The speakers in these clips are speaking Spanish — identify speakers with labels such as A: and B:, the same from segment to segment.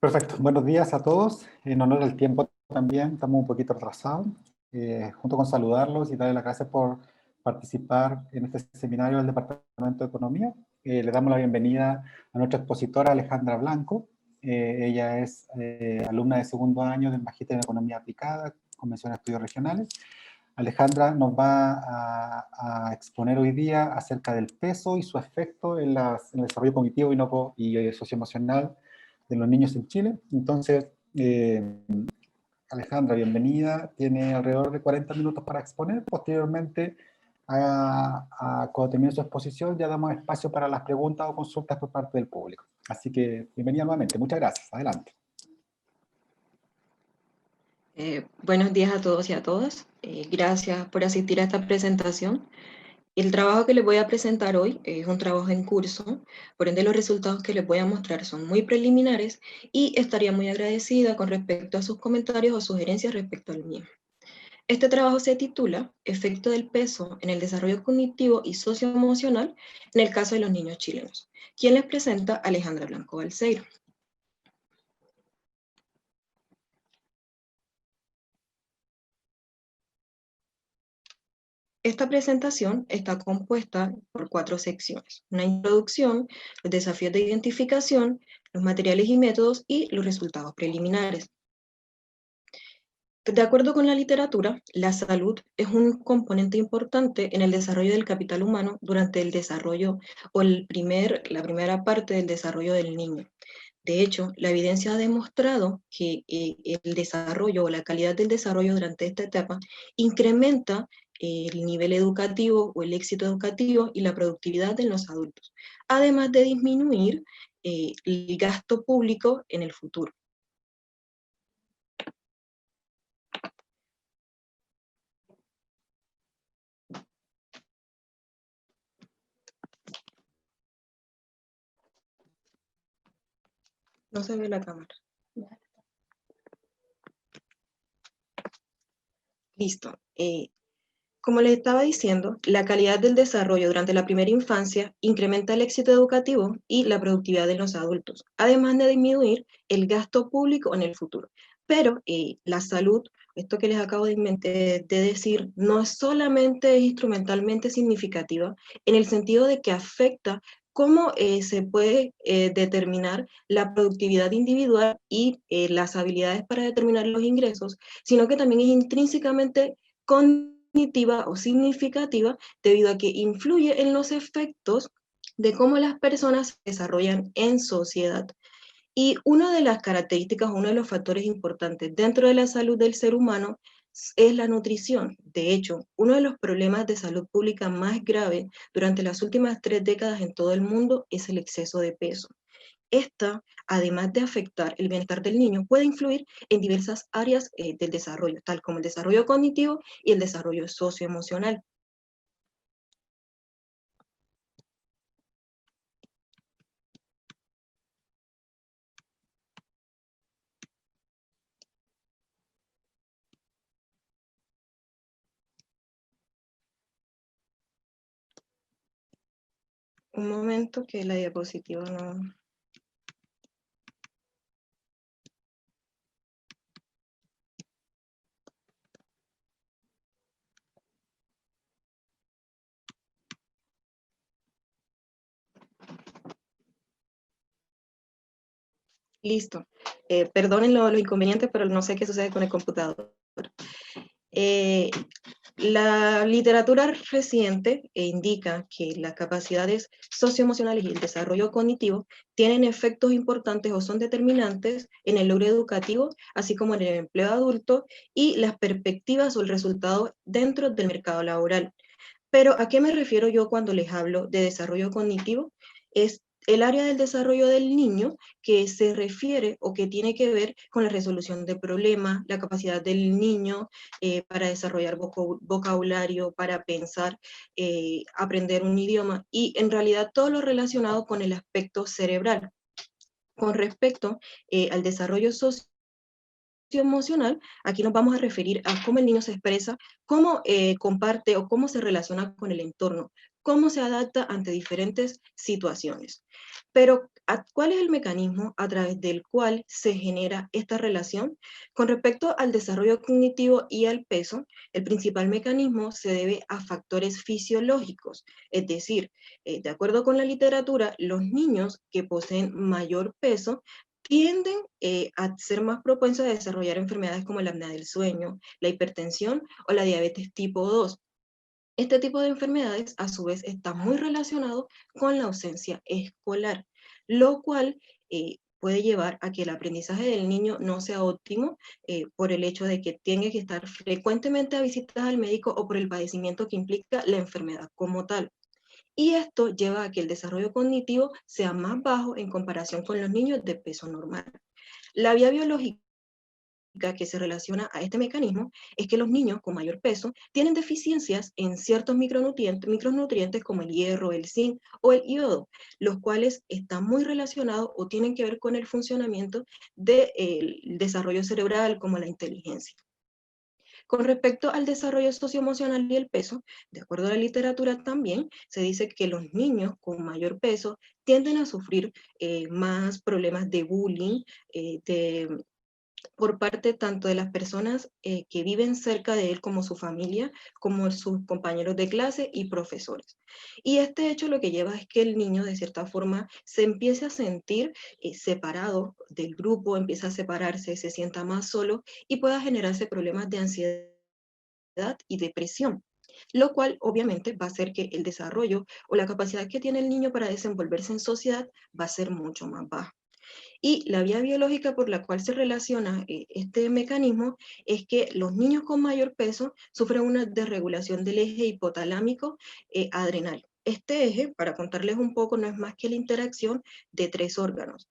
A: Perfecto, buenos días a todos. En honor al tiempo también, estamos un poquito atrasados. Junto con saludarlos y darles las gracias por participar en este seminario del Departamento de Economía. Le damos la bienvenida a nuestra expositora Alejandra Blanco. Ella es alumna de segundo año del Magíster en Economía Aplicada, con mención a estudios regionales. Alejandra nos va a exponer hoy día acerca del peso y su efecto en el desarrollo cognitivo y socioemocional de los niños en Chile. Entonces, Alejandra, bienvenida. Tiene alrededor de 40 minutos para exponer. Posteriormente, cuando termine su exposición, ya damos espacio para las preguntas o consultas por parte del público. Así que, bienvenida nuevamente. Muchas gracias. Adelante.
B: Buenos días a todos y a todas. Gracias por asistir a esta presentación. El trabajo que les voy a presentar hoy es un trabajo en curso, por ende los resultados que les voy a mostrar son muy preliminares y estaría muy agradecida con respecto a sus comentarios o sugerencias respecto al mío. Este trabajo se titula Efecto del peso en el desarrollo cognitivo y socioemocional en el caso de los niños chilenos. ¿Quién les presenta? Alejandra Blanco Balseiro. Esta presentación está compuesta por 4 secciones: una introducción, los desafíos de identificación, los materiales y métodos y los resultados preliminares. De acuerdo con la literatura, la salud es un componente importante en el desarrollo del capital humano durante el desarrollo o la primera parte del desarrollo del niño. De hecho, la evidencia ha demostrado que el desarrollo o la calidad del desarrollo durante esta etapa incrementa el nivel educativo o el éxito educativo y la productividad de los adultos, además de disminuir el gasto público en el futuro. No se ve la cámara. Listo. Como les estaba diciendo, la calidad del desarrollo durante la primera infancia incrementa el éxito educativo y la productividad de los adultos, además de disminuir el gasto público en el futuro. Pero la salud, esto que les acabo de decir, no es solamente instrumentalmente significativa en el sentido de que afecta cómo se puede determinar la productividad individual y las habilidades para determinar los ingresos, sino que también es intrínsecamente cognitiva o significativa debido a que influye en los efectos de cómo las personas se desarrollan en sociedad. Y una de las características, uno de los factores importantes dentro de la salud del ser humano es la nutrición. De hecho, uno de los problemas de salud pública más graves durante las últimas 3 décadas en todo el mundo es el exceso de peso. Esta, además de afectar el bienestar del niño, puede influir en diversas áreas del desarrollo, tal como el desarrollo cognitivo y el desarrollo socioemocional. Un momento que la diapositiva no... Listo. Perdonen los inconvenientes, pero no sé qué sucede con el computador. La literatura reciente indica que las capacidades socioemocionales y el desarrollo cognitivo tienen efectos importantes o son determinantes en el logro educativo, así como en el empleo adulto y las perspectivas o el resultado dentro del mercado laboral. Pero ¿a qué me refiero yo cuando les hablo de desarrollo cognitivo? Es el área del desarrollo del niño que se refiere o que tiene que ver con la resolución de problemas, la capacidad del niño para desarrollar vocabulario, para pensar, aprender un idioma y en realidad todo lo relacionado con el aspecto cerebral. Con respecto al desarrollo socioemocional, aquí nos vamos a referir a cómo el niño se expresa, cómo comparte o cómo se relaciona con el entorno, cómo se adapta ante diferentes situaciones. Pero ¿Cuál es el mecanismo a través del cual se genera esta relación? Con respecto al desarrollo cognitivo y al peso, el principal mecanismo se debe a factores fisiológicos, es decir, de acuerdo con la literatura, los niños que poseen mayor peso tienden a ser más propensos a desarrollar enfermedades como la apnea del sueño, la hipertensión o la diabetes tipo 2. Este tipo de enfermedades, a su vez, está muy relacionado con la ausencia escolar, lo cual puede llevar a que el aprendizaje del niño no sea óptimo por el hecho de que tiene que estar frecuentemente a visitas al médico o por el padecimiento que implica la enfermedad como tal. Y esto lleva a que el desarrollo cognitivo sea más bajo en comparación con los niños de peso normal. La vía biológica que se relaciona a este mecanismo es que los niños con mayor peso tienen deficiencias en ciertos micronutrientes como el hierro, el zinc o el yodo, los cuales están muy relacionados o tienen que ver con el funcionamiento del desarrollo cerebral como la inteligencia. Con respecto al desarrollo socioemocional y el peso, de acuerdo a la literatura también, se dice que los niños con mayor peso tienden a sufrir más problemas de bullying, por parte tanto de las personas que viven cerca de él como su familia, como sus compañeros de clase y profesores. Y este hecho lo que lleva es que el niño de cierta forma se empiece a sentir separado del grupo, empieza a separarse, se sienta más solo y pueda generarse problemas de ansiedad y depresión, lo cual obviamente va a hacer que el desarrollo o la capacidad que tiene el niño para desenvolverse en sociedad va a ser mucho más baja. Y la vía biológica por la cual se relaciona este mecanismo es que los niños con mayor peso sufren una desregulación del eje hipotalámico adrenal. Este eje, para contarles un poco, no es más que la interacción de tres órganos,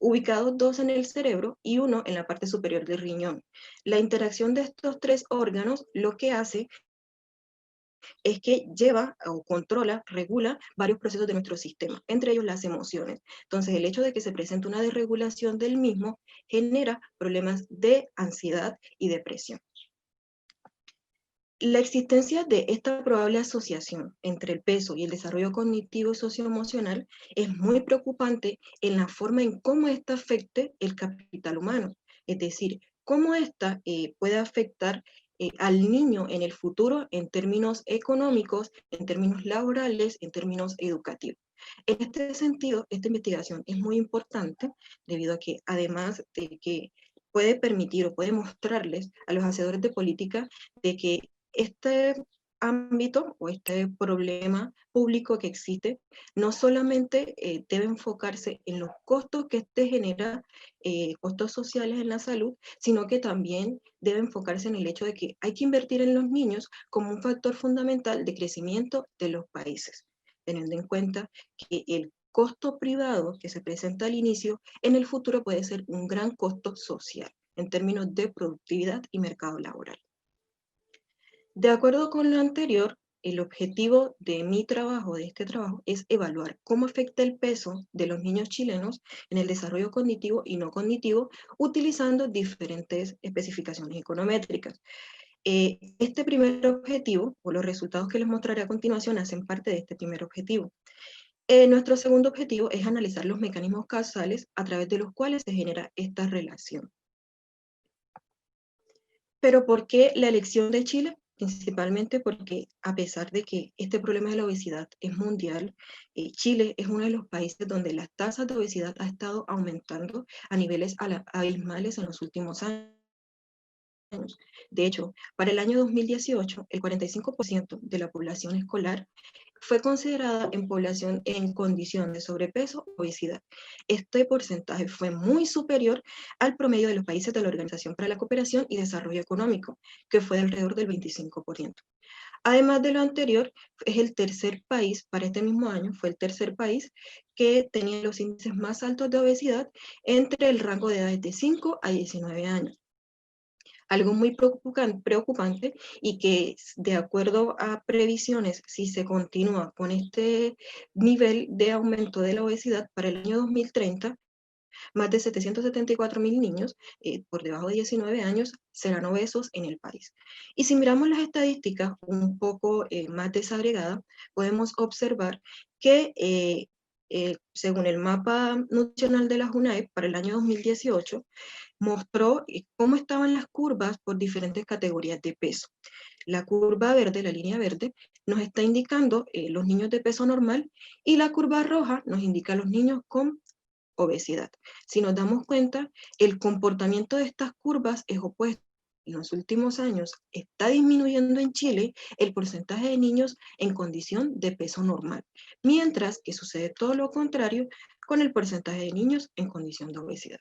B: ubicados dos en el cerebro y uno en la parte superior del riñón. La interacción de estos tres órganos lo que hace es que lleva o controla, regula varios procesos de nuestro sistema, entre ellos las emociones. Entonces, el hecho de que se presente una desregulación del mismo genera problemas de ansiedad y depresión. La existencia de esta probable asociación entre el peso y el desarrollo cognitivo y socioemocional es muy preocupante en la forma en cómo ésta afecte el capital humano, es decir, cómo ésta puede afectar al niño en el futuro en términos económicos, en términos laborales, en términos educativos. En este sentido, esta investigación es muy importante debido a que además de que puede permitir o puede mostrarles a los hacedores de política de que este ámbito o este problema público que existe no solamente debe enfocarse en los costos que este genera, costos sociales en la salud, sino que también debe enfocarse en el hecho de que hay que invertir en los niños como un factor fundamental de crecimiento de los países, teniendo en cuenta que el costo privado que se presenta al inicio, en el futuro puede ser un gran costo social en términos de productividad y mercado laboral. De acuerdo con lo anterior, el objetivo de mi trabajo, de este trabajo, es evaluar cómo afecta el peso de los niños chilenos en el desarrollo cognitivo y no cognitivo, utilizando diferentes especificaciones econométricas. Este primer objetivo, o los resultados que les mostraré a continuación, hacen parte de este primer objetivo. Nuestro segundo objetivo es analizar los mecanismos causales a través de los cuales se genera esta relación. Pero ¿por qué la elección de Chile? Principalmente porque a pesar de que este problema de la obesidad es mundial, Chile es uno de los países donde las tasas de obesidad ha estado aumentando a niveles abismales en los últimos años. De hecho, para el año 2018, el 45% de la población escolar fue considerada en población en condición de sobrepeso o obesidad. Este porcentaje fue muy superior al promedio de los países de la Organización para la Cooperación y Desarrollo Económico, que fue de alrededor del 25%. Además de lo anterior, es el tercer país, para este mismo año, fue el tercer país que tenía los índices más altos de obesidad entre el rango de edades de 5 a 19 años. Algo muy preocupante y que de acuerdo a previsiones, si se continúa con este nivel de aumento de la obesidad para el año 2030, más de 774.000 niños por debajo de 19 años serán obesos en el país. Y si miramos las estadísticas un poco más desagregadas, podemos observar que según el mapa nutricional de la UNAEP para el año 2018, mostró cómo estaban las curvas por diferentes categorías de peso. La curva verde, la línea verde, nos está indicando los niños de peso normal y la curva roja nos indica los niños con obesidad. Si nos damos cuenta, el comportamiento de estas curvas es opuesto. En los últimos años está disminuyendo en Chile el porcentaje de niños en condición de peso normal, mientras que sucede todo lo contrario con el porcentaje de niños en condición de obesidad.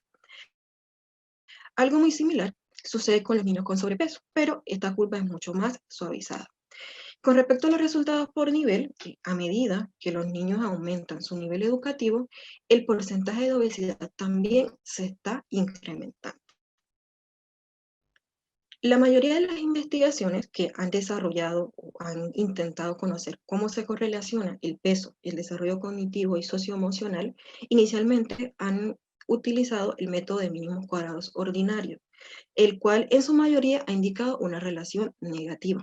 B: Algo muy similar sucede con los niños con sobrepeso, pero esta curva es mucho más suavizada. Con respecto a los resultados por nivel, a medida que los niños aumentan su nivel educativo, el porcentaje de obesidad también se está incrementando. La mayoría de las investigaciones que han desarrollado o han intentado conocer cómo se correlaciona el peso, el desarrollo cognitivo y socioemocional, inicialmente han utilizado el método de mínimos cuadrados ordinario, el cual en su mayoría ha indicado una relación negativa.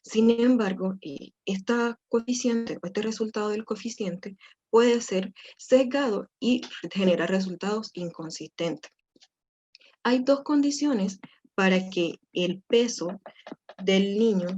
B: Sin embargo, esta coeficiente o este resultado del coeficiente puede ser sesgado y generar resultados inconsistentes. Hay dos condiciones para que el peso del niño,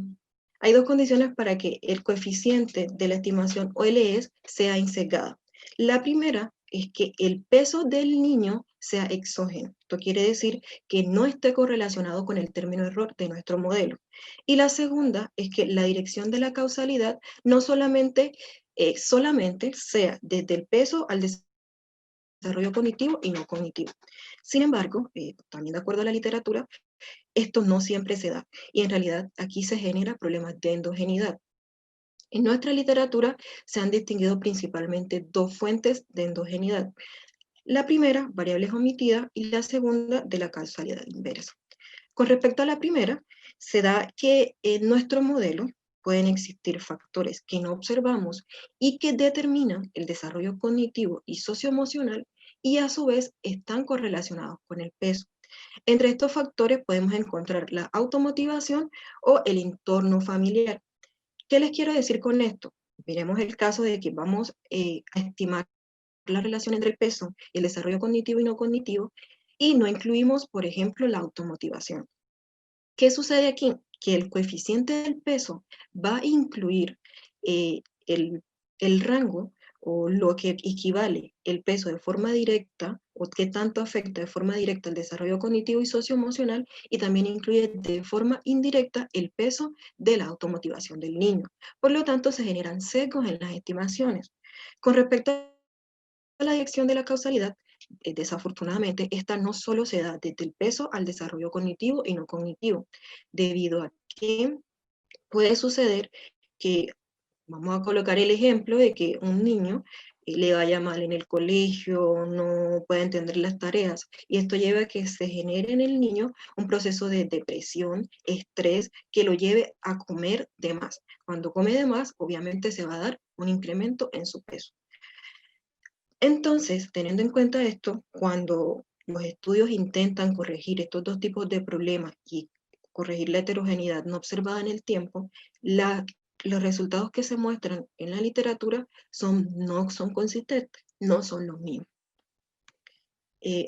B: hay dos condiciones para que el coeficiente de la estimación OLS sea insesgado. La primera es que el peso del niño sea exógeno. Esto quiere decir que no esté correlacionado con el término error de nuestro modelo. Y la segunda es que la dirección de la causalidad no solamente sea desde el peso al desarrollo cognitivo y no cognitivo. Sin embargo, también de acuerdo a la literatura, esto no siempre se da y en realidad aquí se generan problemas de endogeneidad. En nuestra literatura se han distinguido principalmente dos fuentes de endogeneidad. La primera, variables omitidas, y la segunda, de la causalidad inversa. Con respecto a la primera, se da que en nuestro modelo pueden existir factores que no observamos y que determinan el desarrollo cognitivo y socioemocional y a su vez están correlacionados con el peso. Entre estos factores podemos encontrar la automotivación o el entorno familiar. ¿Qué les quiero decir con esto? Miremos el caso de que vamos a estimar la relación entre el peso, el desarrollo cognitivo y no cognitivo, y no incluimos, por ejemplo, la automotivación. ¿Qué sucede aquí? Que el coeficiente del peso va a incluir eh, el, el rango o lo que equivale el peso de forma directa o qué tanto afecta de forma directa el desarrollo cognitivo y socioemocional y también incluye de forma indirecta el peso de la automotivación del niño. Por lo tanto, se generan sesgos en las estimaciones. Con respecto a la dirección de la causalidad, desafortunadamente, esta no solo se da desde el peso al desarrollo cognitivo y no cognitivo, debido a que puede suceder que, vamos a colocar el ejemplo de que un niño le vaya mal en el colegio, no puede entender las tareas, y esto lleva a que se genere en el niño un proceso de depresión, estrés, que lo lleve a comer de más. Cuando come de más, obviamente se va a dar un incremento en su peso. Entonces, teniendo en cuenta esto, cuando los estudios intentan corregir estos dos tipos de problemas y corregir la heterogeneidad no observada en el tiempo, los resultados que se muestran en la literatura no son consistentes, no son los mismos.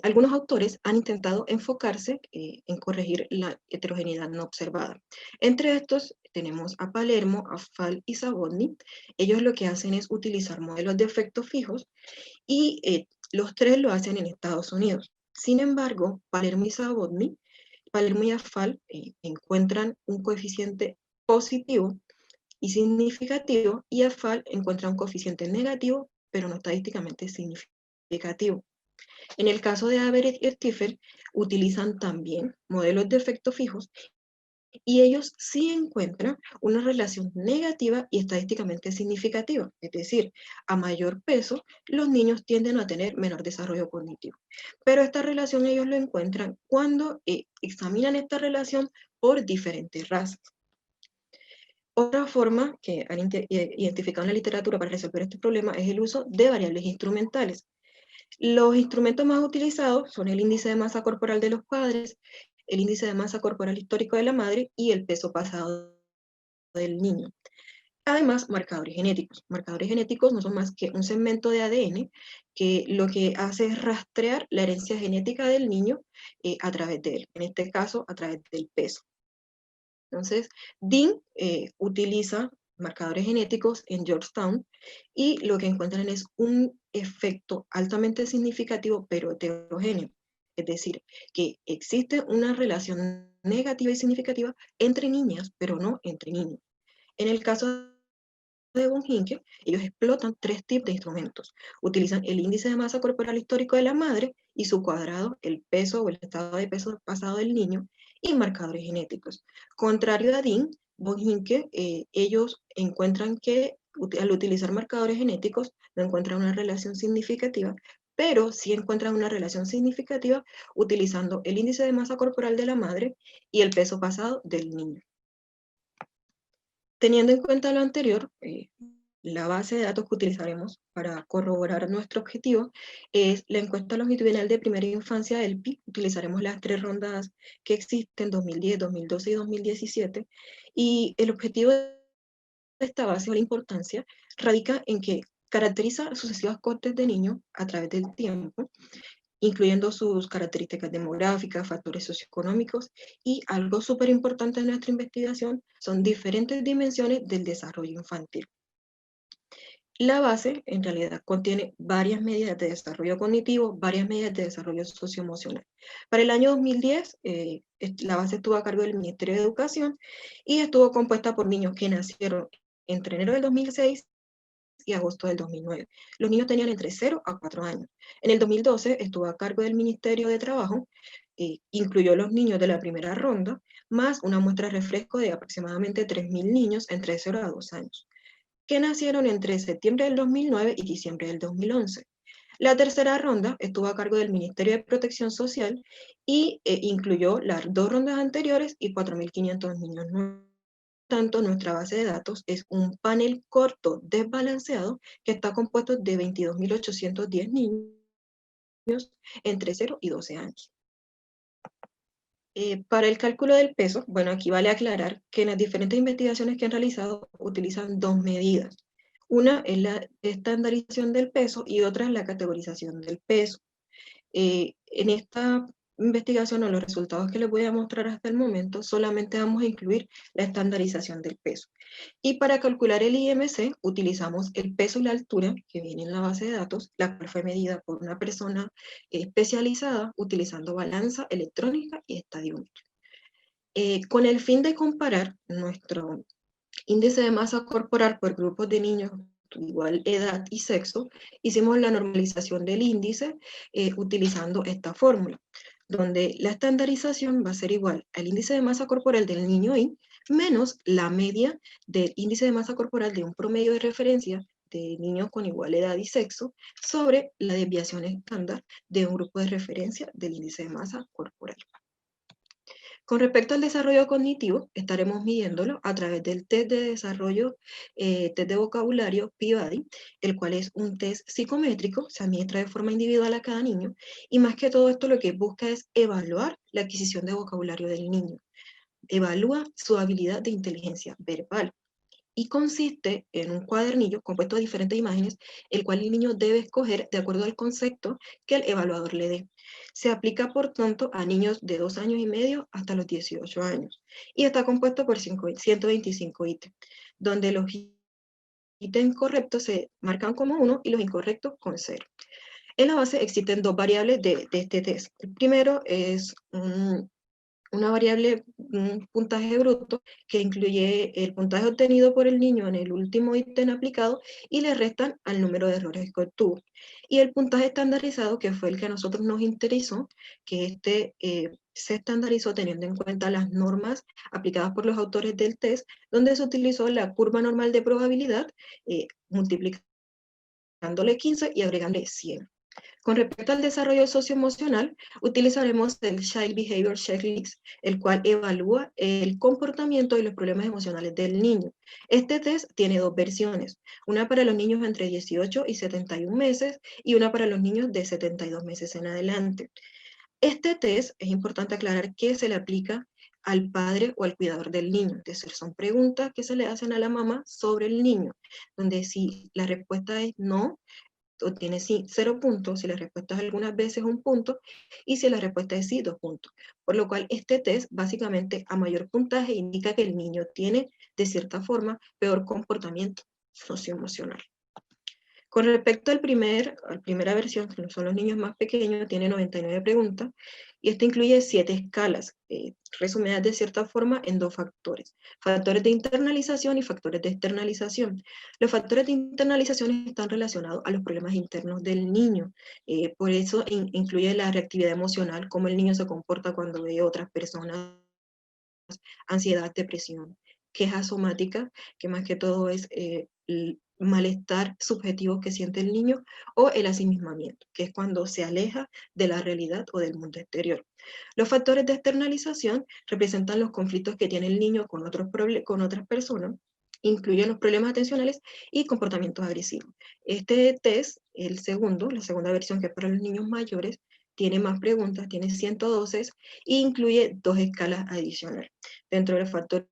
B: Algunos autores han intentado enfocarse en corregir la heterogeneidad no observada. Entre estos tenemos a Palermo, Afal y Zavodny. Ellos lo que hacen es utilizar modelos de efectos fijos y los tres lo hacen en Estados Unidos. Sin embargo, Palermo y Afal encuentran un coeficiente positivo y significativo, y Afal encuentra un coeficiente negativo, pero no estadísticamente significativo. En el caso de Averitt y Stifel, utilizan también modelos de efectos fijos y ellos sí encuentran una relación negativa y estadísticamente significativa. Es decir, a mayor peso, los niños tienden a tener menor desarrollo cognitivo. Pero esta relación ellos lo encuentran cuando examinan esta relación por diferentes razas. Otra forma que han identificado en la literatura para resolver este problema es el uso de variables instrumentales. Los instrumentos más utilizados son el índice de masa corporal de los padres, el índice de masa corporal histórico de la madre y el peso pasado del niño. Además, marcadores genéticos. Marcadores genéticos no son más que un segmento de ADN que lo que hace es rastrear la herencia genética del niño a través de él, en este caso a través del peso. Entonces, Dean utiliza marcadores genéticos en Georgetown y lo que encuentran es un efecto altamente significativo pero heterogéneo. Es decir, que existe una relación negativa y significativa entre niñas, pero no entre niños. En el caso de von Hincke, ellos explotan tres tipos de instrumentos. Utilizan el índice de masa corporal histórico de la madre y su cuadrado, el peso o el estado de peso pasado del niño, y marcadores genéticos. Contrario a Dean, von Hincke, ellos encuentran que al utilizar marcadores genéticos no encuentran una relación significativa, pero sí encuentran una relación significativa utilizando el índice de masa corporal de la madre y el peso pasado del niño. Teniendo en cuenta lo anterior, la base de datos que utilizaremos para corroborar nuestro objetivo es la encuesta longitudinal de primera infancia del PI. Utilizaremos las tres rondas que existen, 2010, 2012 y 2017. Y el objetivo de esta base o la importancia radica en que caracteriza sucesivas cohortes de niños a través del tiempo, incluyendo sus características demográficas, factores socioeconómicos y algo súper importante en nuestra investigación son diferentes dimensiones del desarrollo infantil. La base en realidad contiene varias medidas de desarrollo cognitivo, varias medidas de desarrollo socioemocional. Para el año 2010, la base estuvo a cargo del Ministerio de Educación y estuvo compuesta por niños que nacieron entre enero del 2006 y agosto del 2009. Los niños tenían entre 0 a 4 años. En el 2012 estuvo a cargo del Ministerio de Trabajo, incluyó los niños de la primera ronda, más una muestra de refresco de aproximadamente 3.000 niños entre 0 a 2 años, que nacieron entre septiembre del 2009 y diciembre del 2011. La tercera ronda estuvo a cargo del Ministerio de Protección Social y incluyó las dos rondas anteriores y 4.500 niños nuevos. Tanto, nuestra base de datos es un panel corto desbalanceado que está compuesto de 22.810 niños entre 0 y 12 años. Para el cálculo del peso, bueno, aquí vale aclarar que en las diferentes investigaciones que han realizado utilizan dos medidas. Una es la estandarización del peso y otra es la categorización del peso. En esta investigación o los resultados que les voy a mostrar hasta el momento, solamente vamos a incluir la estandarización del peso. Y para calcular el IMC, utilizamos el peso y la altura, que viene en la base de datos, la cual fue medida por una persona especializada utilizando balanza electrónica y estadiómetro. Con el fin de comparar nuestro índice de masa corporal por grupos de niños de igual edad y sexo, hicimos la normalización del índice utilizando esta fórmula, donde la estandarización va a ser igual al índice de masa corporal del niño I menos la media del índice de masa corporal de un promedio de referencia de niños con igual edad y sexo sobre la desviación estándar de un grupo de referencia del índice de masa corporal. Con respecto al desarrollo cognitivo, estaremos midiéndolo a través del test de desarrollo, test de vocabulario Peabody, el cual es un test psicométrico, se administra de forma individual a cada niño, y más que todo esto lo que busca es evaluar la adquisición de vocabulario del niño. Evalúa su habilidad de inteligencia verbal y consiste en un cuadernillo compuesto de diferentes imágenes, el cual el niño debe escoger de acuerdo al concepto que el evaluador le dé. Se aplica, por tanto, a niños de 2 años y medio hasta los 18 años y está compuesto por 125 ítems, donde los ítems correctos se marcan como 1 y los incorrectos con 0. En la base existen dos variables de este test. El primero es una variable, un puntaje bruto, que incluye el puntaje obtenido por el niño en el último ítem aplicado y le restan al número de errores que obtuvo. Y el puntaje estandarizado, que fue el que a nosotros nos interesó, que se estandarizó teniendo en cuenta las normas aplicadas por los autores del test, donde se utilizó la curva normal de probabilidad, multiplicándole 15 y agregándole 100. Con respecto al desarrollo socioemocional, utilizaremos el Child Behavior Checklist, el cual evalúa el comportamiento y los problemas emocionales del niño. Este test tiene dos versiones, una para los niños entre 18 y 71 meses y una para los niños de 72 meses en adelante. Este test, es importante aclarar que se le aplica al padre o al cuidador del niño. Es decir, son preguntas que se le hacen a la mamá sobre el niño, donde si la respuesta es no, obtiene sí 0 puntos, si la respuesta es algunas veces 1 punto, y si la respuesta es sí, 2 puntos. Por lo cual este test, básicamente, a mayor puntaje, indica que el niño tiene, de cierta forma, peor comportamiento socioemocional. Con respecto a la primera versión, que son los niños más pequeños, tiene 99 preguntas, y esto incluye 7 escalas, resumidas de cierta forma en 2 factores. Factores de internalización y factores de externalización. Los factores de internalización están relacionados a los problemas internos del niño, por eso incluye la reactividad emocional, cómo el niño se comporta cuando ve a otras personas, ansiedad, depresión, queja somática, que más que todo es el malestar subjetivo que siente el niño, o el asimismamiento, que es cuando se aleja de la realidad o del mundo exterior. Los factores de externalización representan los conflictos que tiene el niño con otras personas, incluyen los problemas atencionales y comportamientos agresivos. Este test, la segunda versión, que es para los niños mayores, tiene más preguntas, tiene 112 e incluye 2 escalas adicionales. Dentro de los factores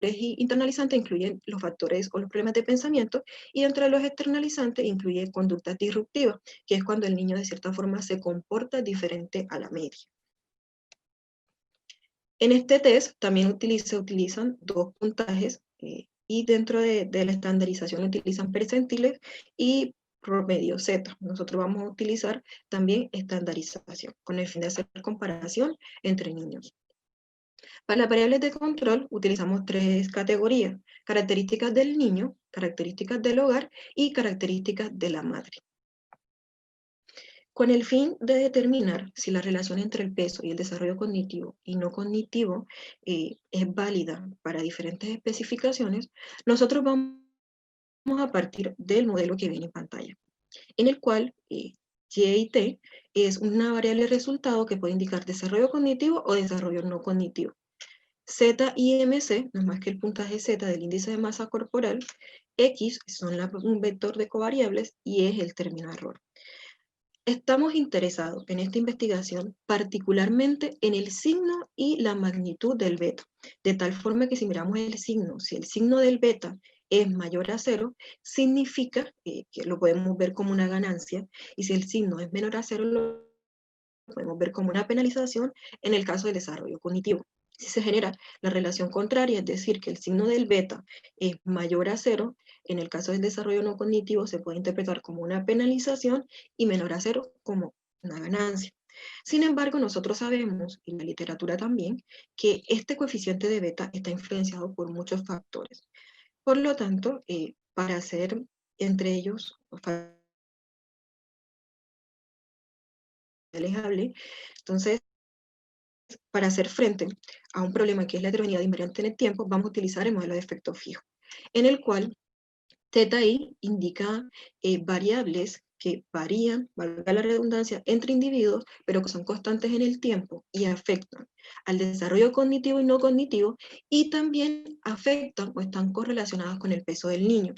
B: internalizantes incluyen los factores o los problemas de pensamiento, y dentro de los externalizantes incluye conductas disruptivas, que es cuando el niño de cierta forma se comporta diferente a la media. En este test también se utilizan 2 puntajes, y dentro de la estandarización utilizan percentiles y promedio Z. Nosotros vamos a utilizar también estandarización, con el fin de hacer comparación entre niños. Para las variables de control utilizamos 3 categorías: características del niño, características del hogar y características de la madre. Con el fin de determinar si la relación entre el peso y el desarrollo cognitivo y no cognitivo es válida para diferentes especificaciones, nosotros vamos a partir del modelo que viene en pantalla, en el cual Y y T es una variable resultado que puede indicar desarrollo cognitivo o desarrollo no cognitivo. Z y MC, no es más que el puntaje Z del índice de masa corporal. X son un vector de covariables y es el término de error. Estamos interesados en esta investigación particularmente en el signo y la magnitud del beta, de tal forma que si miramos el signo, si el signo del beta es mayor a 0, significa que lo podemos ver como una ganancia, y si el signo es menor a 0, lo podemos ver como una penalización en el caso del desarrollo cognitivo. Si se genera la relación contraria, es decir, que el signo del beta es mayor a 0, en el caso del desarrollo no cognitivo se puede interpretar como una penalización y menor a 0 como una ganancia. Sin embargo, nosotros sabemos, y la literatura también, que este coeficiente de beta está influenciado por muchos factores. Por lo tanto, para hacer entre ellos alejable, entonces, para hacer frente a un problema que es la heterogeneidad invariante en el tiempo, vamos a utilizar el modelo de efecto fijo, en el cual θi indica variables que varían, valga la redundancia, entre individuos, pero que son constantes en el tiempo y afectan al desarrollo cognitivo y no cognitivo, y también afectan o están correlacionadas con el peso del niño.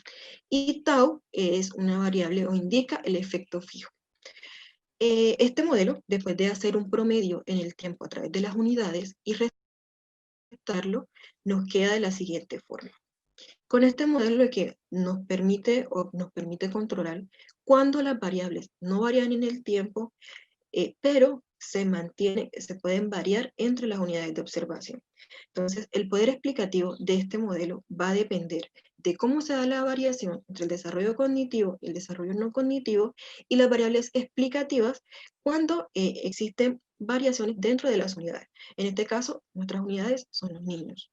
B: Y tau es una variable o indica el efecto fijo. Este modelo, después de hacer un promedio en el tiempo a través de las unidades y restarlo, nos queda de la siguiente forma. Con este modelo, lo que nos permite controlar cuando las variables no varían en el tiempo, pero se pueden variar entre las unidades de observación. Entonces, el poder explicativo de este modelo va a depender de cómo se da la variación entre el desarrollo cognitivo y el desarrollo no cognitivo, y las variables explicativas cuando existen variaciones dentro de las unidades. En este caso, nuestras unidades son los niños.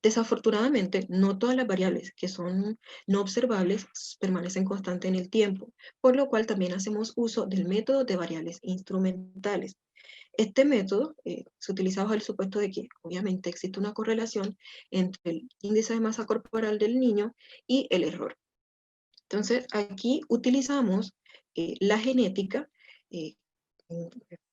B: Desafortunadamente, no todas las variables que son no observables permanecen constantes en el tiempo, por lo cual también hacemos uso del método de variables instrumentales. Este método se utiliza bajo el supuesto de que obviamente existe una correlación entre el índice de masa corporal del niño y el error. Entonces, aquí utilizamos la genética, eh,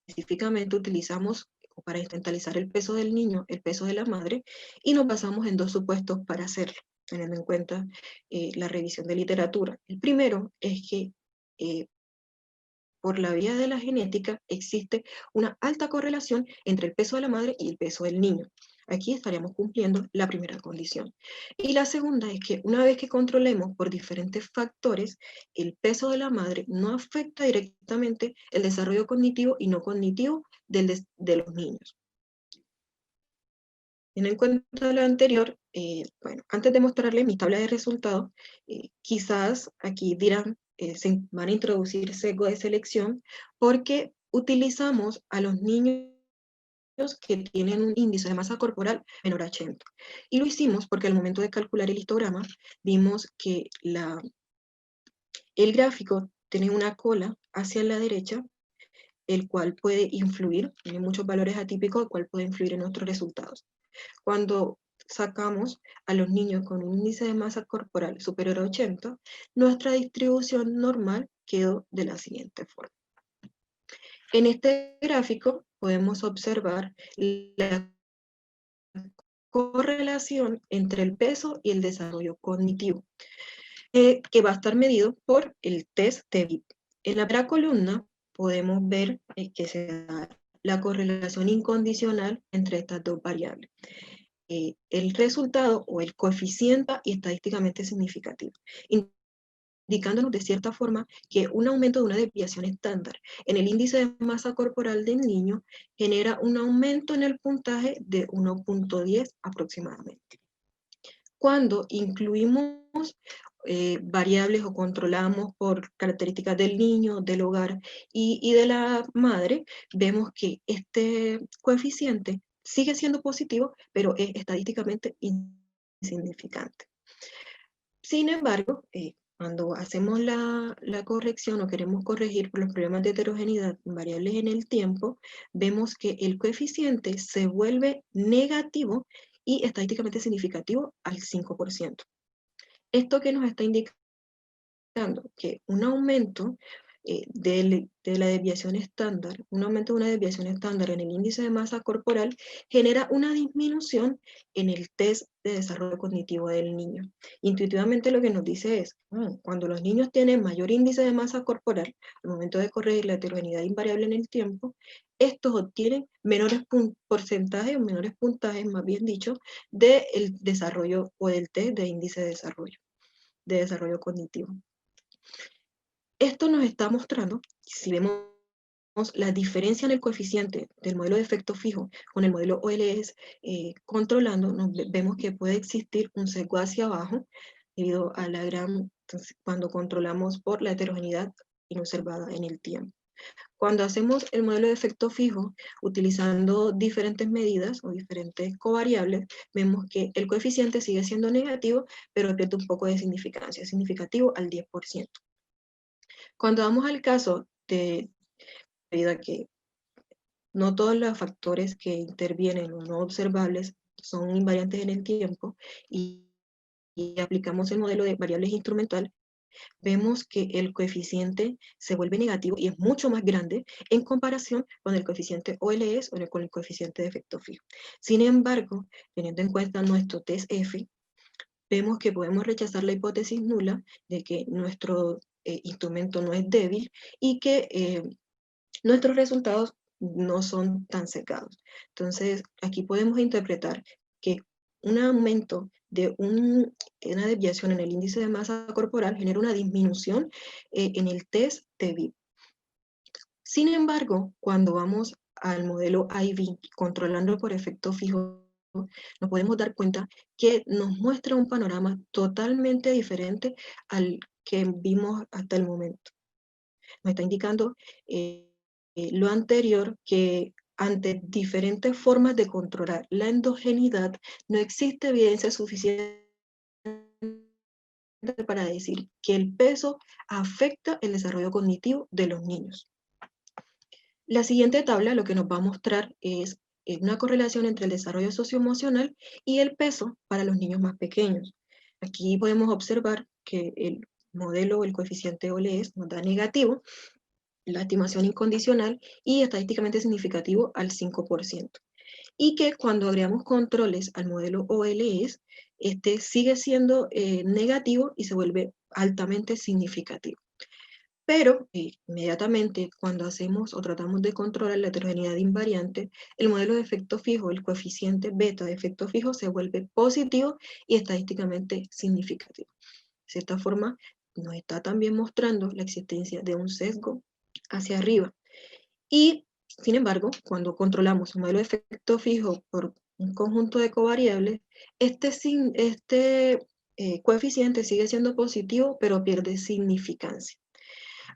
B: específicamente utilizamos para instrumentalizar el peso del niño, el peso de la madre, y nos basamos en 2 supuestos para hacerlo, teniendo en cuenta la revisión de literatura. El primero es que por la vía de la genética existe una alta correlación entre el peso de la madre y el peso del niño. Aquí estaríamos cumpliendo la primera condición. Y la segunda es que una vez que controlemos por diferentes factores, el peso de la madre no afecta directamente el desarrollo cognitivo y no cognitivo de los niños. Teniendo en cuenta lo anterior, bueno, antes de mostrarles mi tabla de resultados, quizás aquí dirán, se van a introducir sesgo de selección porque utilizamos a los niños que tienen un índice de masa corporal menor a 80. Y lo hicimos porque al momento de calcular el histograma, vimos que el gráfico tiene una cola hacia la derecha, el cual puede influir, tiene muchos valores atípicos, el cual puede influir en nuestros resultados. Cuando sacamos a los niños con un índice de masa corporal superior a 80, nuestra distribución normal quedó de la siguiente forma. En este gráfico podemos observar la correlación entre el peso y el desarrollo cognitivo, que va a estar medido por el test de VIP. En la primera columna podemos ver que se da la correlación incondicional entre estas dos variables. El resultado o el coeficiente y estadísticamente significativo, indicándonos de cierta forma que un aumento de una desviación estándar en el índice de masa corporal del niño genera un aumento en el puntaje de 1.10 aproximadamente. Cuando incluimos variables o controlamos por características del niño, del hogar y de la madre, vemos que este coeficiente sigue siendo positivo, pero es estadísticamente insignificante. Sin embargo, cuando hacemos la corrección o queremos corregir por los problemas de heterogeneidad variables en el tiempo, vemos que el coeficiente se vuelve negativo y estadísticamente significativo al 5%. Esto que nos está indicando que un aumento de la desviación estándar, un aumento de una desviación estándar en el índice de masa corporal genera una disminución en el test de desarrollo cognitivo del niño. Intuitivamente lo que nos dice es, cuando los niños tienen mayor índice de masa corporal, al momento de corregir la heterogeneidad invariable en el tiempo, estos obtienen menores porcentajes o menores puntajes, más bien dicho, del desarrollo o del test de índice de desarrollo cognitivo. Esto nos está mostrando, si vemos la diferencia en el coeficiente del modelo de efecto fijo con el modelo OLS controlando, vemos que puede existir un sesgo hacia abajo debido a la gran, entonces, cuando controlamos por la heterogeneidad inobservada en el tiempo. Cuando hacemos el modelo de efecto fijo, utilizando diferentes medidas o diferentes covariables, vemos que el coeficiente sigue siendo negativo, pero pierde un poco de significancia, es significativo al 10%. Cuando vamos al caso debido a que no todos los factores que intervienen o no observables son invariantes en el tiempo y aplicamos el modelo de variables instrumental, vemos que el coeficiente se vuelve negativo y es mucho más grande en comparación con el coeficiente OLS o con el coeficiente de efecto fijo. Sin embargo, teniendo en cuenta nuestro test F, vemos que podemos rechazar la hipótesis nula de que nuestro instrumento no es débil y que nuestros resultados no son tan sesgados. Entonces, aquí podemos interpretar que un aumento de una desviación en el índice de masa corporal genera una disminución en el test de VIP. Sin embargo, cuando vamos al modelo IV, controlando por efecto fijo, nos podemos dar cuenta que nos muestra un panorama totalmente diferente al que vimos hasta el momento. Nos está indicando lo anterior, que ante diferentes formas de controlar la endogeneidad, no existe evidencia suficiente para decir que el peso afecta el desarrollo cognitivo de los niños. La siguiente tabla lo que nos va a mostrar es una correlación entre el desarrollo socioemocional y el peso para los niños más pequeños. Aquí podemos observar que el modelo o el coeficiente OLS nos da negativo, la estimación incondicional y estadísticamente significativo al 5%. Y que cuando agregamos controles al modelo OLS, este sigue siendo negativo y se vuelve altamente significativo. Pero inmediatamente cuando hacemos o tratamos de controlar la heterogeneidad invariante, el modelo de efecto fijo, el coeficiente beta de efecto fijo se vuelve positivo y estadísticamente significativo. De cierta forma, nos está también mostrando la existencia de un sesgo hacia arriba. Y, sin embargo, cuando controlamos un modelo de efecto fijo por un conjunto de covariables, este coeficiente sigue siendo positivo, pero pierde significancia.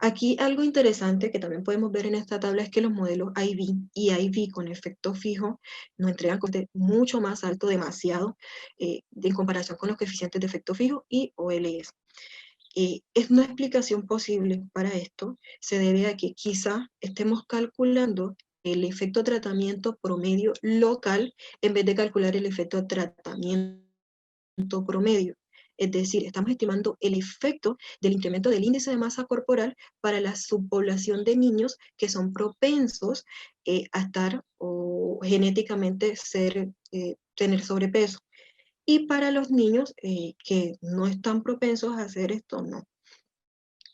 B: Aquí algo interesante que también podemos ver en esta tabla es que los modelos IV y IV con efecto fijo nos entregan coste mucho más alto, demasiado, en comparación con los coeficientes de efecto fijo y OLS. Es una explicación posible para esto, se debe a que quizá estemos calculando el efecto tratamiento promedio local en vez de calcular el efecto tratamiento promedio. Es decir, estamos estimando el efecto del incremento del índice de masa corporal para la subpoblación de niños que son propensos a estar o genéticamente tener sobrepeso. Y para los niños que no están propensos a hacer esto, no.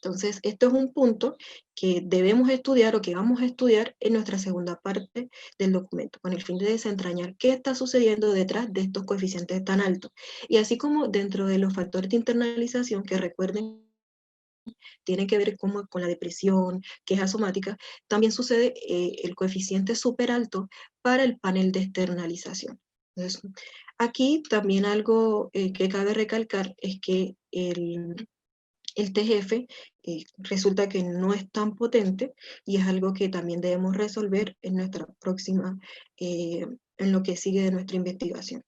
B: Entonces, esto es un punto que debemos estudiar o que vamos a estudiar en nuestra segunda parte del documento, con el fin de desentrañar qué está sucediendo detrás de estos coeficientes tan altos. Y así como dentro de los factores de internalización, que recuerden, tienen que ver con la depresión, quejas somáticas, también sucede el coeficiente súper alto para el panel de externalización. Entonces, aquí también algo que cabe recalcar es que el TGF resulta que no es tan potente y es algo que también debemos resolver en nuestra próxima, en lo que sigue de nuestra investigación.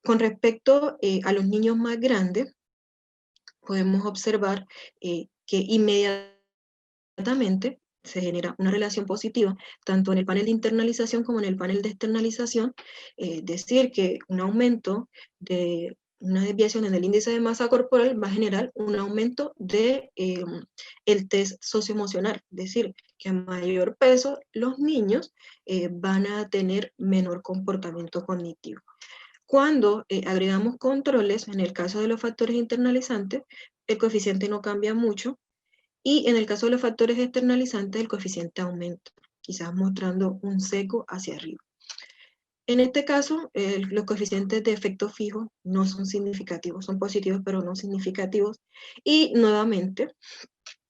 B: Con respecto a los niños más grandes, podemos observar que inmediatamente se genera una relación positiva, tanto en el panel de internalización como en el panel de externalización, decir que un aumento de una desviación en el índice de masa corporal va a generar un aumento de el test socioemocional, es decir, que a mayor peso los niños van a tener menor comportamiento cognitivo. Cuando agregamos controles, en el caso de los factores internalizantes, el coeficiente no cambia mucho, y en el caso de los factores externalizantes, el coeficiente aumenta, quizás mostrando un sesgo hacia arriba. En este caso, los coeficientes de efecto fijo no son significativos, son positivos pero no significativos. Y nuevamente,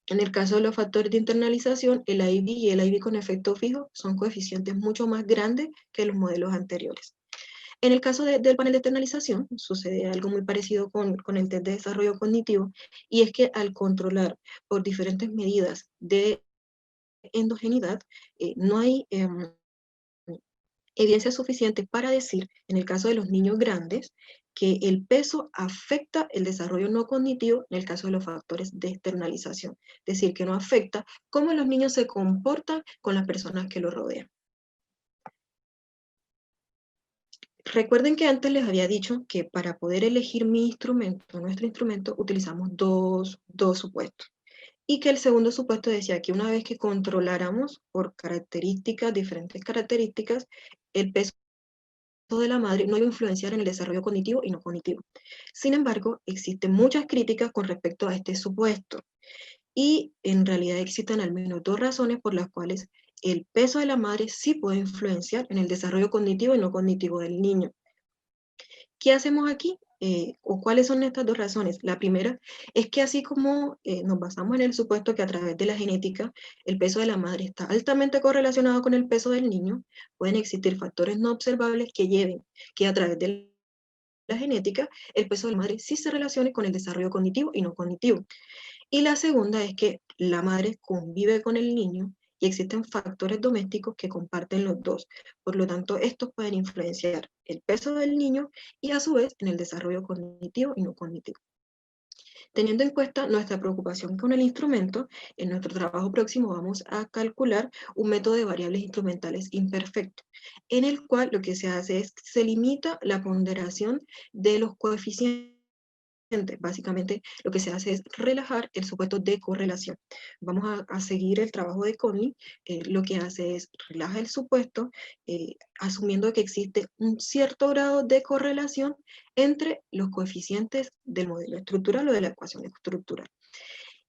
B: en el caso de los factores de internalización, el IV y el IV con efecto fijo son coeficientes mucho más grandes que los modelos anteriores. En el caso del panel de externalización, sucede algo muy parecido con el test de desarrollo cognitivo, y es que al controlar por diferentes medidas de endogeneidad, no hay evidencia suficiente para decir, en el caso de los niños grandes, que el peso afecta el desarrollo no cognitivo en el caso de los factores de externalización. Es decir, que no afecta cómo los niños se comportan con las personas que los rodean. Recuerden que antes les había dicho que para poder elegir nuestro instrumento, utilizamos dos supuestos. Y que el segundo supuesto decía que una vez que controláramos por diferentes características, el peso de la madre no iba a influenciar en el desarrollo cognitivo y no cognitivo. Sin embargo, existen muchas críticas con respecto a este supuesto. Y en realidad existen al menos dos razones por las cuales el peso de la madre sí puede influenciar en el desarrollo cognitivo y no cognitivo del niño. ¿Qué hacemos aquí? ¿O cuáles son estas dos razones? La primera es que así como nos basamos en el supuesto que a través de la genética el peso de la madre está altamente correlacionado con el peso del niño, pueden existir factores no observables que lleven que a través de la genética el peso de la madre sí se relacione con el desarrollo cognitivo y no cognitivo. Y la segunda es que la madre convive con el niño y existen factores domésticos que comparten los dos. Por lo tanto, estos pueden influenciar el peso del niño y a su vez en el desarrollo cognitivo y no cognitivo. Teniendo en cuenta nuestra preocupación con el instrumento, en nuestro trabajo próximo vamos a calcular un método de variables instrumentales imperfecto, en el cual lo que se hace es se limita la ponderación de los coeficientes. Básicamente lo que se hace es relajar el supuesto de correlación. Vamos a seguir el trabajo de Conley, lo que hace es relaja el supuesto, asumiendo que existe un cierto grado de correlación entre los coeficientes del modelo estructural o de la ecuación estructural.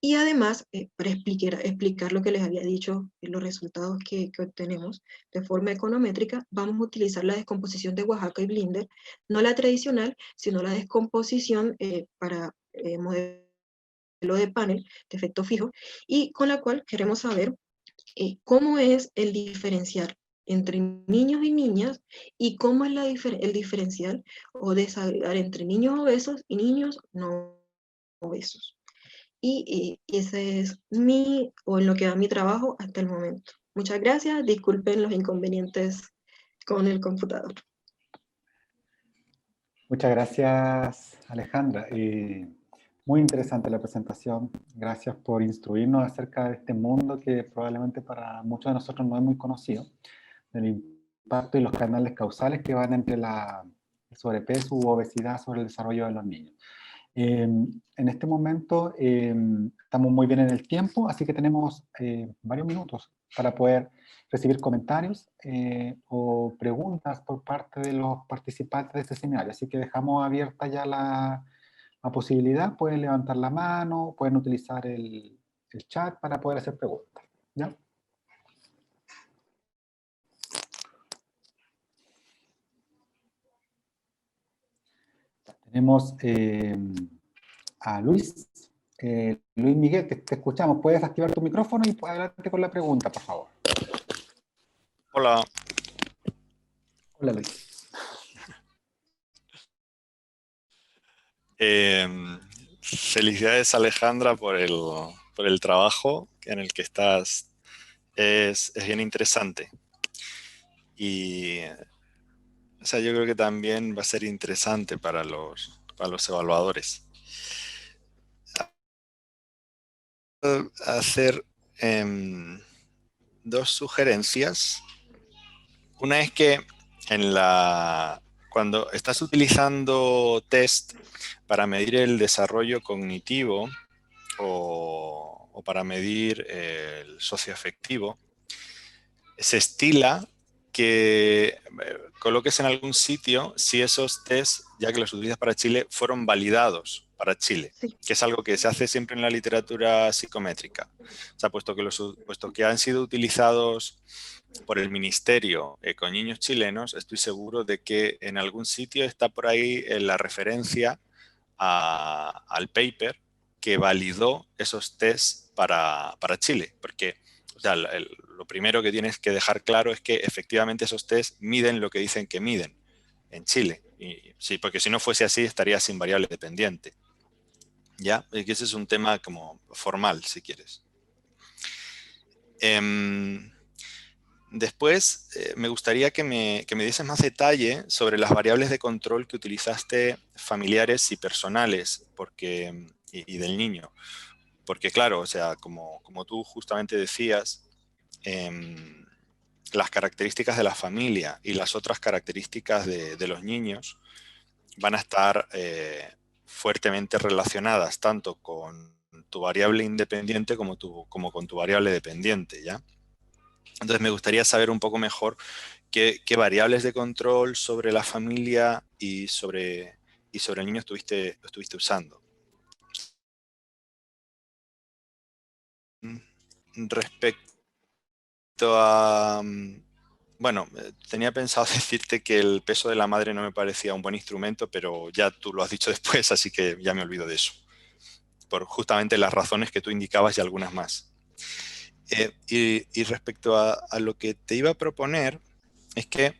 B: Y además, para explicar lo que les había dicho, los resultados que obtenemos de forma econométrica, vamos a utilizar la descomposición de Oaxaca y Blinder, no la tradicional, sino la descomposición para modelo de panel de efecto fijo, y con la cual queremos saber cómo es el diferencial entre niños y niñas y cómo es el diferencial o desagregar entre niños obesos y niños no obesos. Y ese es o en lo que va mi trabajo hasta el momento. Muchas gracias, disculpen los inconvenientes con el computador.
A: Muchas gracias, Alejandra. Muy interesante la presentación. Gracias por instruirnos acerca de este mundo que probablemente para muchos de nosotros no es muy conocido, del impacto y los canales causales que van entre el sobrepeso u obesidad sobre el desarrollo de los niños. En este momento estamos muy bien en el tiempo, así que tenemos varios minutos para poder recibir comentarios o preguntas por parte de los participantes de este seminario. Así que dejamos abierta ya la posibilidad. Pueden levantar la mano, pueden utilizar el chat para poder hacer preguntas. ¿Ya? Tenemos a Luis. Luis Miguel, te escuchamos. Puedes activar tu micrófono y adelante con la pregunta, por favor.
C: Hola.
A: Hola, Luis.
C: Felicidades, Alejandra, por el trabajo en el que estás. Es bien interesante. Y o sea, yo creo que también va a ser interesante para los evaluadores. Hacer dos sugerencias. Una es que cuando estás utilizando test para medir el desarrollo cognitivo o para medir el socioafectivo, se estila que coloques en algún sitio si esos test, ya que los utilizas para Chile, fueron validados para Chile,
B: Sí.
C: que es algo que se hace siempre en la literatura psicométrica. O sea, puesto que han sido utilizados por el ministerio con niños chilenos, estoy seguro de que en algún sitio está por ahí la referencia al paper que validó esos tests para Chile, porque o sea, lo primero que tienes que dejar claro es que efectivamente esos tests miden lo que dicen que miden en Chile. Y, sí, porque si no fuese así estaría sin variable dependiente. ¿Ya? Y que ese es un tema como formal, si quieres. Después, me gustaría que me dieses más detalle sobre las variables de control que utilizaste familiares y personales y del niño. Porque claro, o sea, como tú justamente decías, las características de la familia y las otras características de los niños van a estar fuertemente relacionadas tanto con tu variable independiente como con tu variable dependiente, ¿ya? Entonces me gustaría saber un poco mejor qué variables de control sobre la familia y sobre el niño estuviste usando. Respecto a... Bueno, tenía pensado decirte que el peso de la madre no me parecía un buen instrumento, pero ya tú lo has dicho después, así que ya me olvido de eso. Por justamente las razones que tú indicabas y algunas más. Y respecto a lo que te iba a proponer, es que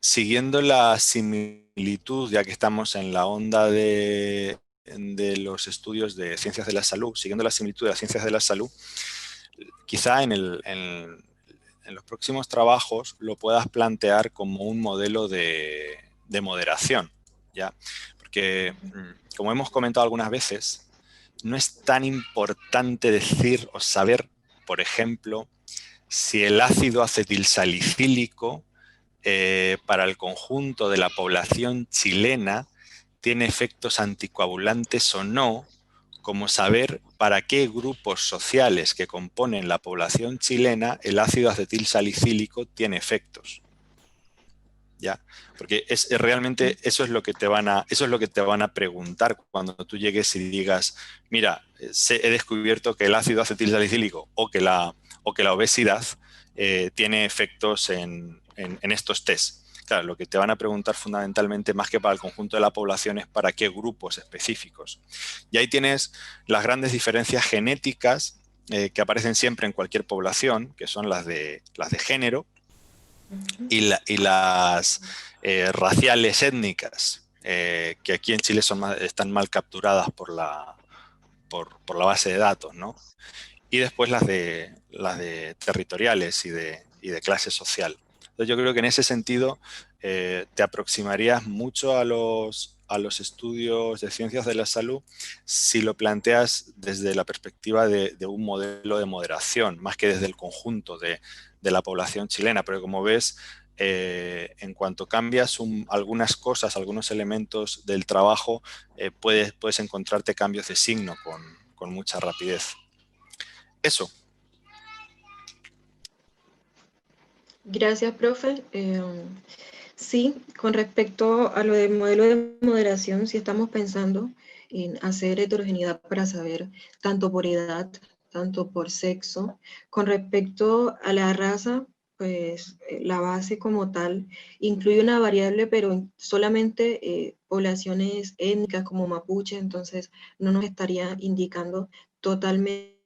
C: siguiendo la similitud, ya que estamos en la onda de los estudios de ciencias de la salud, siguiendo la similitud de las ciencias de la salud, quizá en los próximos trabajos lo puedas plantear como un modelo de moderación, ¿ya? Porque, como hemos comentado algunas veces, no es tan importante decir o saber, por ejemplo, si el ácido acetilsalicílico para el conjunto de la población chilena tiene efectos anticoagulantes o no, como saber para qué grupos sociales que componen la población chilena el ácido acetilsalicílico tiene efectos. ¿ya? Porque realmente eso es lo que te van a preguntar cuando tú llegues y digas, mira, he descubierto que el ácido acetilsalicílico o que la obesidad tiene efectos en estos test. Claro, lo que te van a preguntar fundamentalmente, más que para el conjunto de la población, es para qué grupos específicos. Y ahí tienes las grandes diferencias genéticas que aparecen siempre en cualquier población, que son las de género, y las raciales étnicas, que aquí en Chile están mal capturadas por la base de datos, ¿no? Y después las de territoriales y de clase social. Entonces yo creo que en ese sentido te aproximarías mucho a los estudios de ciencias de la salud si lo planteas desde la perspectiva de un modelo de moderación, más que desde el conjunto de la población chilena. Pero como ves, en cuanto cambias algunas cosas, algunos elementos del trabajo, puedes encontrarte cambios de signo con mucha rapidez. Eso.
B: Gracias, profe. Sí, con respecto a lo del modelo de moderación, sí estamos pensando en hacer heterogeneidad para saber tanto por edad, tanto por sexo. Con respecto a la raza, pues la base como tal incluye una variable, pero solamente poblaciones étnicas como mapuche, entonces no nos estaría indicando totalmente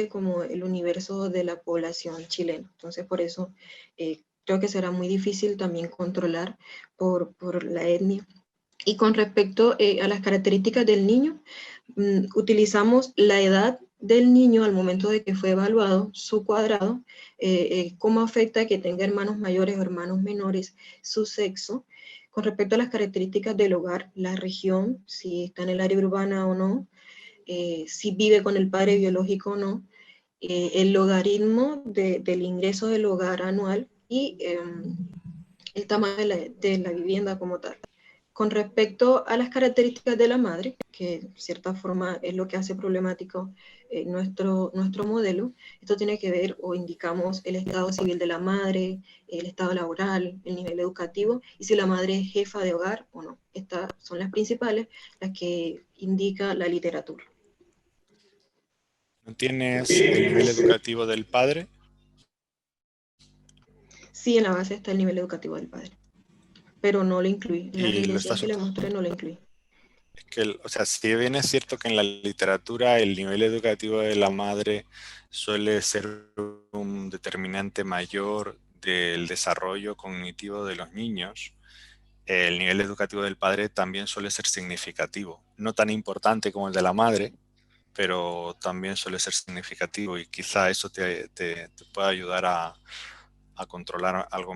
B: como el universo de la población chilena. Entonces, por eso creo que será muy difícil también controlar por la etnia. Y con respecto a las características del niño, utilizamos la edad del niño al momento de que fue evaluado, su cuadrado, cómo afecta que tenga hermanos mayores o hermanos menores, su sexo. Con respecto a las características del hogar, la región, si está en el área urbana o no, si vive con el padre biológico o no, el logaritmo del ingreso del hogar anual y el tamaño de la vivienda como tal. Con respecto a las características de la madre, que de cierta forma es lo que hace problemático nuestro modelo, esto tiene que ver o indicamos el estado civil de la madre, el estado laboral, el nivel educativo y si la madre es jefa de hogar o no. Estas son las principales, las que indica la literatura.
C: ¿No tienes el nivel educativo del padre?
B: Sí, en la base está el nivel educativo del padre, pero no lo incluí. En las
C: Y lo
B: evidencias
C: estás...
B: que le mostré no lo incluí.
C: Es que, o sea, si bien es cierto que en la literatura el nivel educativo de la madre suele ser un determinante mayor del desarrollo cognitivo de los niños, el nivel educativo del padre también suele ser significativo. No tan importante como el de la madre, pero también suele ser significativo y quizá eso te pueda ayudar a controlar algo.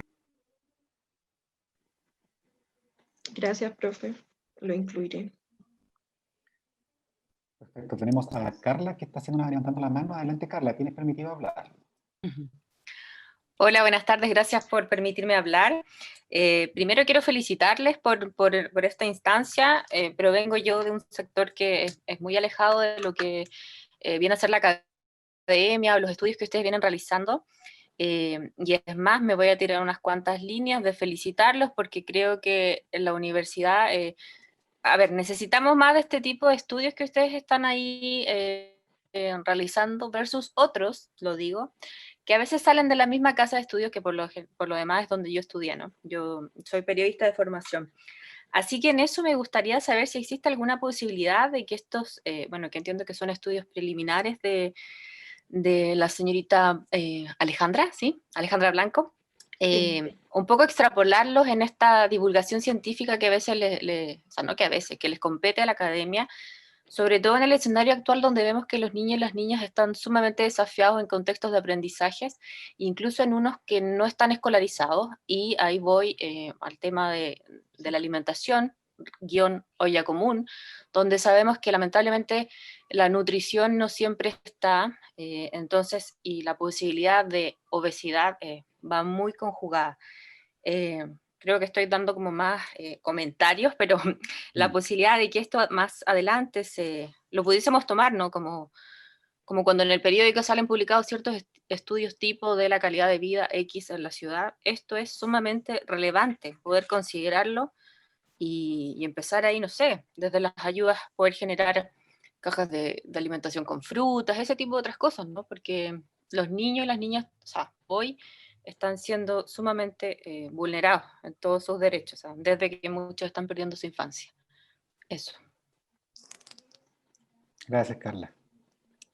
B: Gracias, profe. Lo incluiré.
A: Perfecto, tenemos a Carla que está levantando la mano. Adelante, Carla, tienes permitido hablar.
D: Hola, buenas tardes, gracias por permitirme hablar. Primero quiero felicitarles por esta instancia, pero vengo yo de un sector que es muy alejado de lo que viene a ser la academia o los estudios que ustedes vienen realizando. Y es más, me voy a tirar unas cuantas líneas de felicitarlos porque creo que en la universidad, a ver, necesitamos más de este tipo de estudios que ustedes están ahí realizando versus otros, lo digo, que a veces salen de la misma casa de estudios que por lo demás es donde yo estudié, ¿no? Yo soy periodista de formación. Así que en eso me gustaría saber si existe alguna posibilidad de que estos, bueno, que entiendo que son estudios preliminares de la señorita Alejandra, ¿sí? Alejandra Blanco. Un poco extrapolarlos en esta divulgación científica que a veces, o sea, no que a veces, que les compete a la academia, sobre todo en el escenario actual donde vemos que los niños y las niñas están sumamente desafiados en contextos de aprendizajes, incluso en unos que no están escolarizados, y ahí voy al tema de la alimentación, guión olla común, donde sabemos que lamentablemente la nutrición no siempre está, entonces, y la posibilidad de obesidad va muy conjugada. Creo que estoy dando como más comentarios, pero la posibilidad de que esto más adelante lo pudiésemos tomar, ¿no? Como como cuando en el periódico salen publicados ciertos estudios tipo de la calidad de vida X en la ciudad, esto es sumamente relevante, poder considerarlo y empezar ahí, no sé, desde las ayudas, poder generar cajas de alimentación con frutas, ese tipo de otras cosas, ¿no? Porque los niños y las niñas, o sea, hoy están siendo sumamente vulnerados en todos sus derechos, o sea, desde que muchos están perdiendo su infancia. Eso.
A: Gracias, Carla.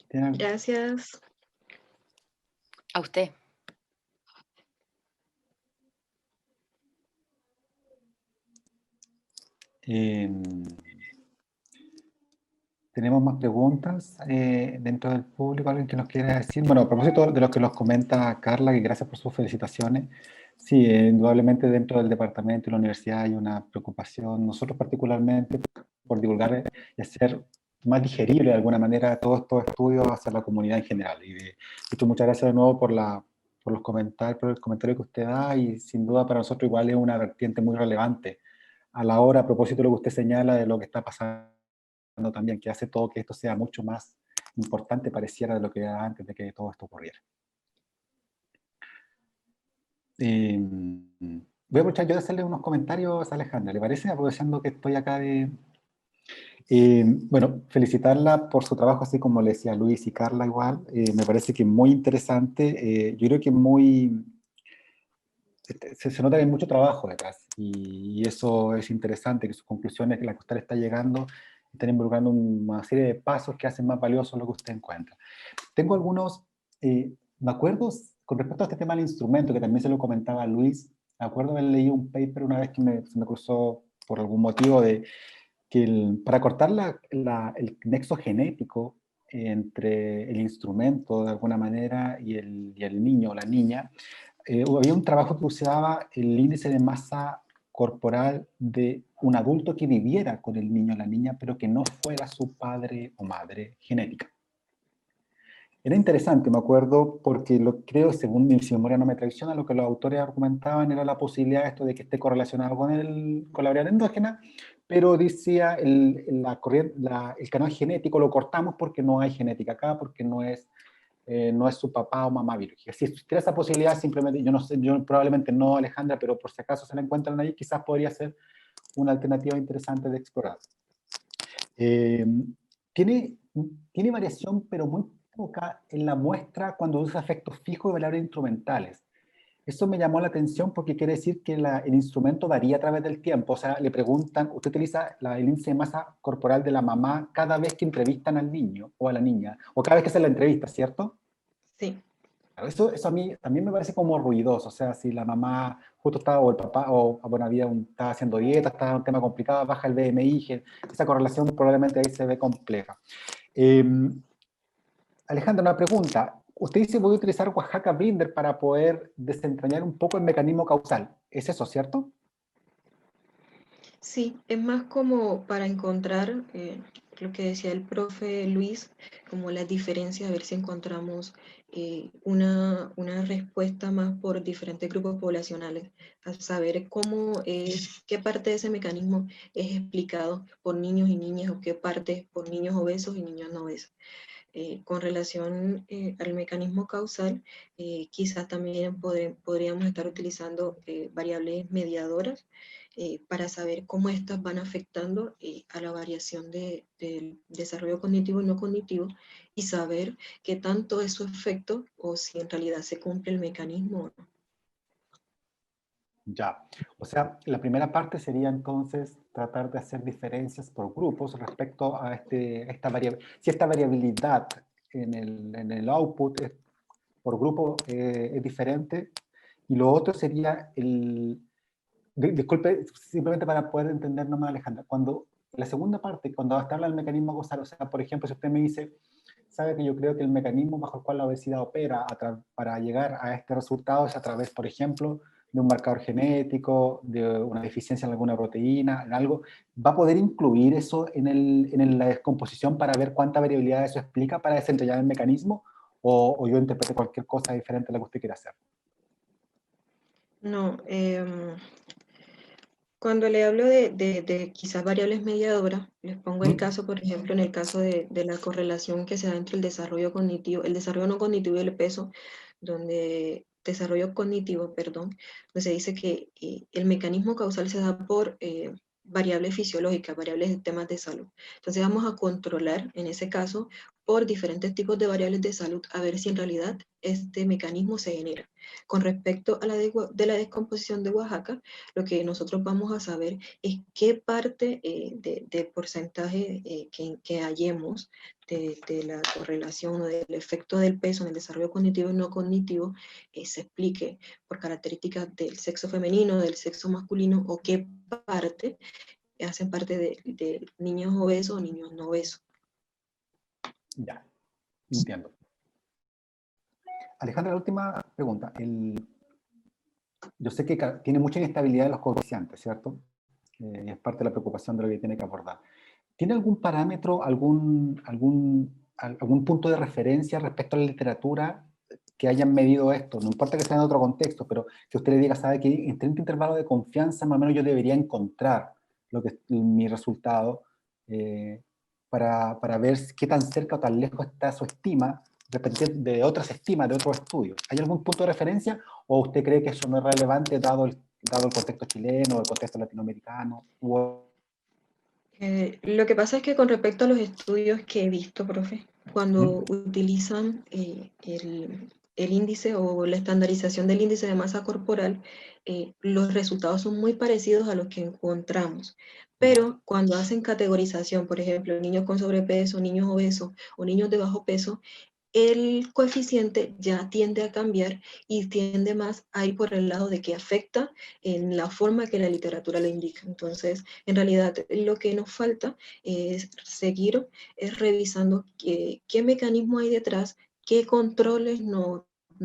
A: ¿Tienen-
B: Gracias.
D: A usted.
A: ¿Tenemos más preguntas dentro del público? ¿Alguien que nos quiera decir? Bueno, a propósito de lo que nos comenta Carla, que gracias por sus felicitaciones. Sí, indudablemente dentro del departamento y la universidad hay una preocupación, nosotros particularmente, por divulgar y hacer más digerible de alguna manera todos estos estudios hacia la comunidad en general. Y de hecho, muchas gracias de nuevo por los comentarios, por el comentario que usted da, y sin duda para nosotros igual es una vertiente muy relevante a la hora, a propósito de lo que usted señala de lo que está pasando también, que hace todo que esto sea mucho más importante, pareciera, de lo que era antes de que todo esto ocurriera. Voy a aprovechar yo de hacerle unos comentarios a Alejandra, ¿le parece? Aprovechando que estoy acá bueno, felicitarla por su trabajo, así como le decía Luis y Carla igual. Me parece que muy interesante. Yo creo que muy... Se nota que hay mucho trabajo detrás, y eso es interesante, que sus conclusiones, que la que usted está llegando, están involucrando una serie de pasos que hacen más valioso lo que usted encuentra. Tengo algunos, me acuerdo con respecto a este tema del instrumento, que también se lo comentaba Luis, me acuerdo haber leído un paper una vez que se me cruzó por algún motivo, de que para cortar el nexo genético entre el instrumento de alguna manera y el niño o la niña, había un trabajo que usaba el índice de masa corporal de un adulto que viviera con el niño o la niña, pero que no fuera su padre o madre genética. Era interesante, me acuerdo, porque creo, según mi memoria no me traiciona, lo que los autores argumentaban era la posibilidad esto de que esté correlacionado con la variable endógena, pero decía el canal genético lo cortamos porque no hay genética acá, porque no es su papá o mamá biológica. Si existiera esa posibilidad, simplemente, yo no sé, yo probablemente no, Alejandra, pero por si acaso se la encuentran ahí, quizás podría ser una alternativa interesante de explorar. Eh, tiene, tiene variación, pero muy poca en la muestra cuando usa efectos fijos y valores instrumentales. Eso me llamó la atención porque quiere decir que el instrumento varía a través del tiempo. O sea, le preguntan, usted utiliza el índice de masa corporal de la mamá cada vez que entrevistan al niño o a la niña, o cada vez que se la entrevista, ¿cierto?
B: Sí.
A: Eso a mí también me parece como ruidoso. O sea, si la mamá justo estaba, o el papá, bueno, estaba haciendo dieta, estaba un tema complicado, baja el BMI, esa correlación probablemente ahí se ve compleja. Alejandra, una pregunta. Usted dice voy a utilizar Oaxaca Binder para poder desentrañar un poco el mecanismo causal. ¿Es eso, cierto?
B: Sí, es más como para encontrar lo que decía el profe Luis, como las diferencias, a ver si encontramos una respuesta más por diferentes grupos poblacionales, a saber cómo es, qué parte de ese mecanismo es explicado por niños y niñas, o qué parte por niños obesos y niños no obesos. Con relación al mecanismo causal, quizás también podríamos estar utilizando variables mediadoras para saber cómo estas van afectando a la variación del desarrollo cognitivo y no cognitivo, y saber qué tanto es su efecto o si en realidad se cumple el mecanismo o no.
A: Ya. O sea, la primera parte sería entonces tratar de hacer diferencias por grupos respecto a esta variabilidad. Si esta variabilidad en el output por grupo es diferente. Y lo otro sería disculpe, simplemente para poder entender nomás, Alejandra, cuando la segunda parte, cuando habla del mecanismo causal, o sea, por ejemplo, si usted me dice, sabe que yo creo que el mecanismo bajo el cual la obesidad opera para llegar a este resultado es a través, por ejemplo, de un marcador genético, de una deficiencia en alguna proteína, en algo, ¿va a poder incluir eso en la descomposición para ver cuánta variabilidad eso explica para desentrañar el mecanismo? ¿O yo interprete cualquier cosa diferente a la que usted quiera hacer?
B: No, Cuando le hablo de quizás variables mediadoras, les pongo el caso, por ejemplo, en el caso de la correlación que se da entre el desarrollo cognitivo, el desarrollo no cognitivo y el peso, desarrollo cognitivo, perdón, donde se dice que el mecanismo causal se da por variables fisiológicas, variables de temas de salud. Entonces vamos a controlar, en ese caso, por diferentes tipos de variables de salud, a ver si en realidad este mecanismo se genera. Con respecto a de la descomposición de Oaxaca, lo que nosotros vamos a saber es qué parte de porcentaje que hallemos de la correlación o del efecto del peso en el desarrollo cognitivo y no cognitivo se explique por características del sexo femenino, del sexo masculino, o qué parte hacen parte de niños obesos o niños no obesos.
A: Ya, entiendo. Alejandra, la última pregunta. Yo sé que tiene mucha inestabilidad en los coeficientes, ¿cierto? Es parte de la preocupación de lo que tiene que abordar. ¿Tiene algún parámetro, algún punto de referencia respecto a la literatura que hayan medido esto? No importa que sea en otro contexto, pero que usted le diga, sabe que en este intervalo de confianza más o menos yo debería encontrar mi resultado para ver qué tan cerca o tan lejos está su estima de otras estimas, de otros estudios. ¿Hay algún punto de referencia o usted cree que eso no es relevante dado el contexto chileno, el contexto latinoamericano?
B: Lo que pasa es que con respecto a los estudios que he visto, profe, cuando utilizan el índice o la estandarización del índice de masa corporal, los resultados son muy parecidos a los que encontramos. Pero cuando hacen categorización, por ejemplo, niños con sobrepeso, niños obesos o niños de bajo peso, el coeficiente ya tiende a cambiar y tiende más a ir por el lado de que afecta en la forma que la literatura lo indica. Entonces, en realidad, lo que nos falta es seguir revisando qué mecanismo hay detrás, qué controles nos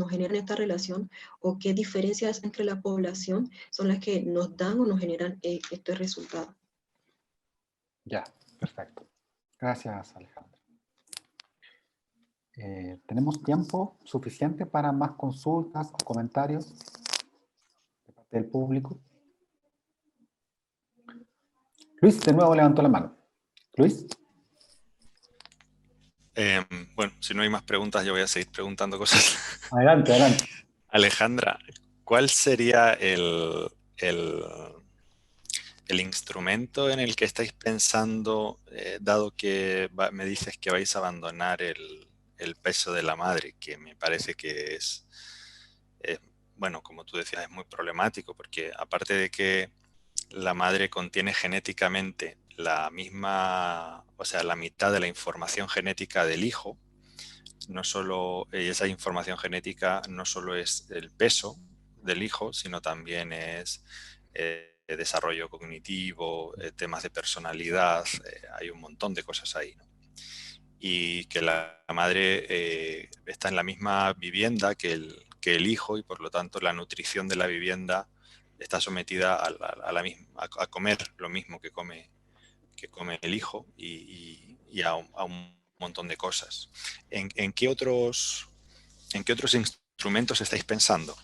B: generan esta relación o qué diferencias entre la población son las que nos dan o nos generan este resultado.
A: Ya, perfecto. Gracias, Alejandra. ¿Tenemos tiempo suficiente para más consultas o comentarios de parte del público? Luis, de nuevo levantó la mano. Luis.
C: Bueno, si no hay más preguntas, yo voy a seguir preguntando cosas.
A: Adelante, adelante.
C: Alejandra, ¿cuál sería el instrumento en el que estáis pensando, dado que me dices que vais a abandonar el peso de la madre, que me parece que es, bueno, como tú decías, es muy problemático, porque aparte de que la madre contiene genéticamente la misma, o sea, la mitad de la información genética del hijo, no solo, esa información genética no solo es el peso del hijo, sino también es desarrollo cognitivo, temas de personalidad, hay un montón de cosas ahí, ¿no? Y que la madre está en la misma vivienda que el hijo y por lo tanto la nutrición de la vivienda está sometida a comer lo mismo que come el hijo y a un montón de cosas. ¿En qué otros instrumentos estáis pensando?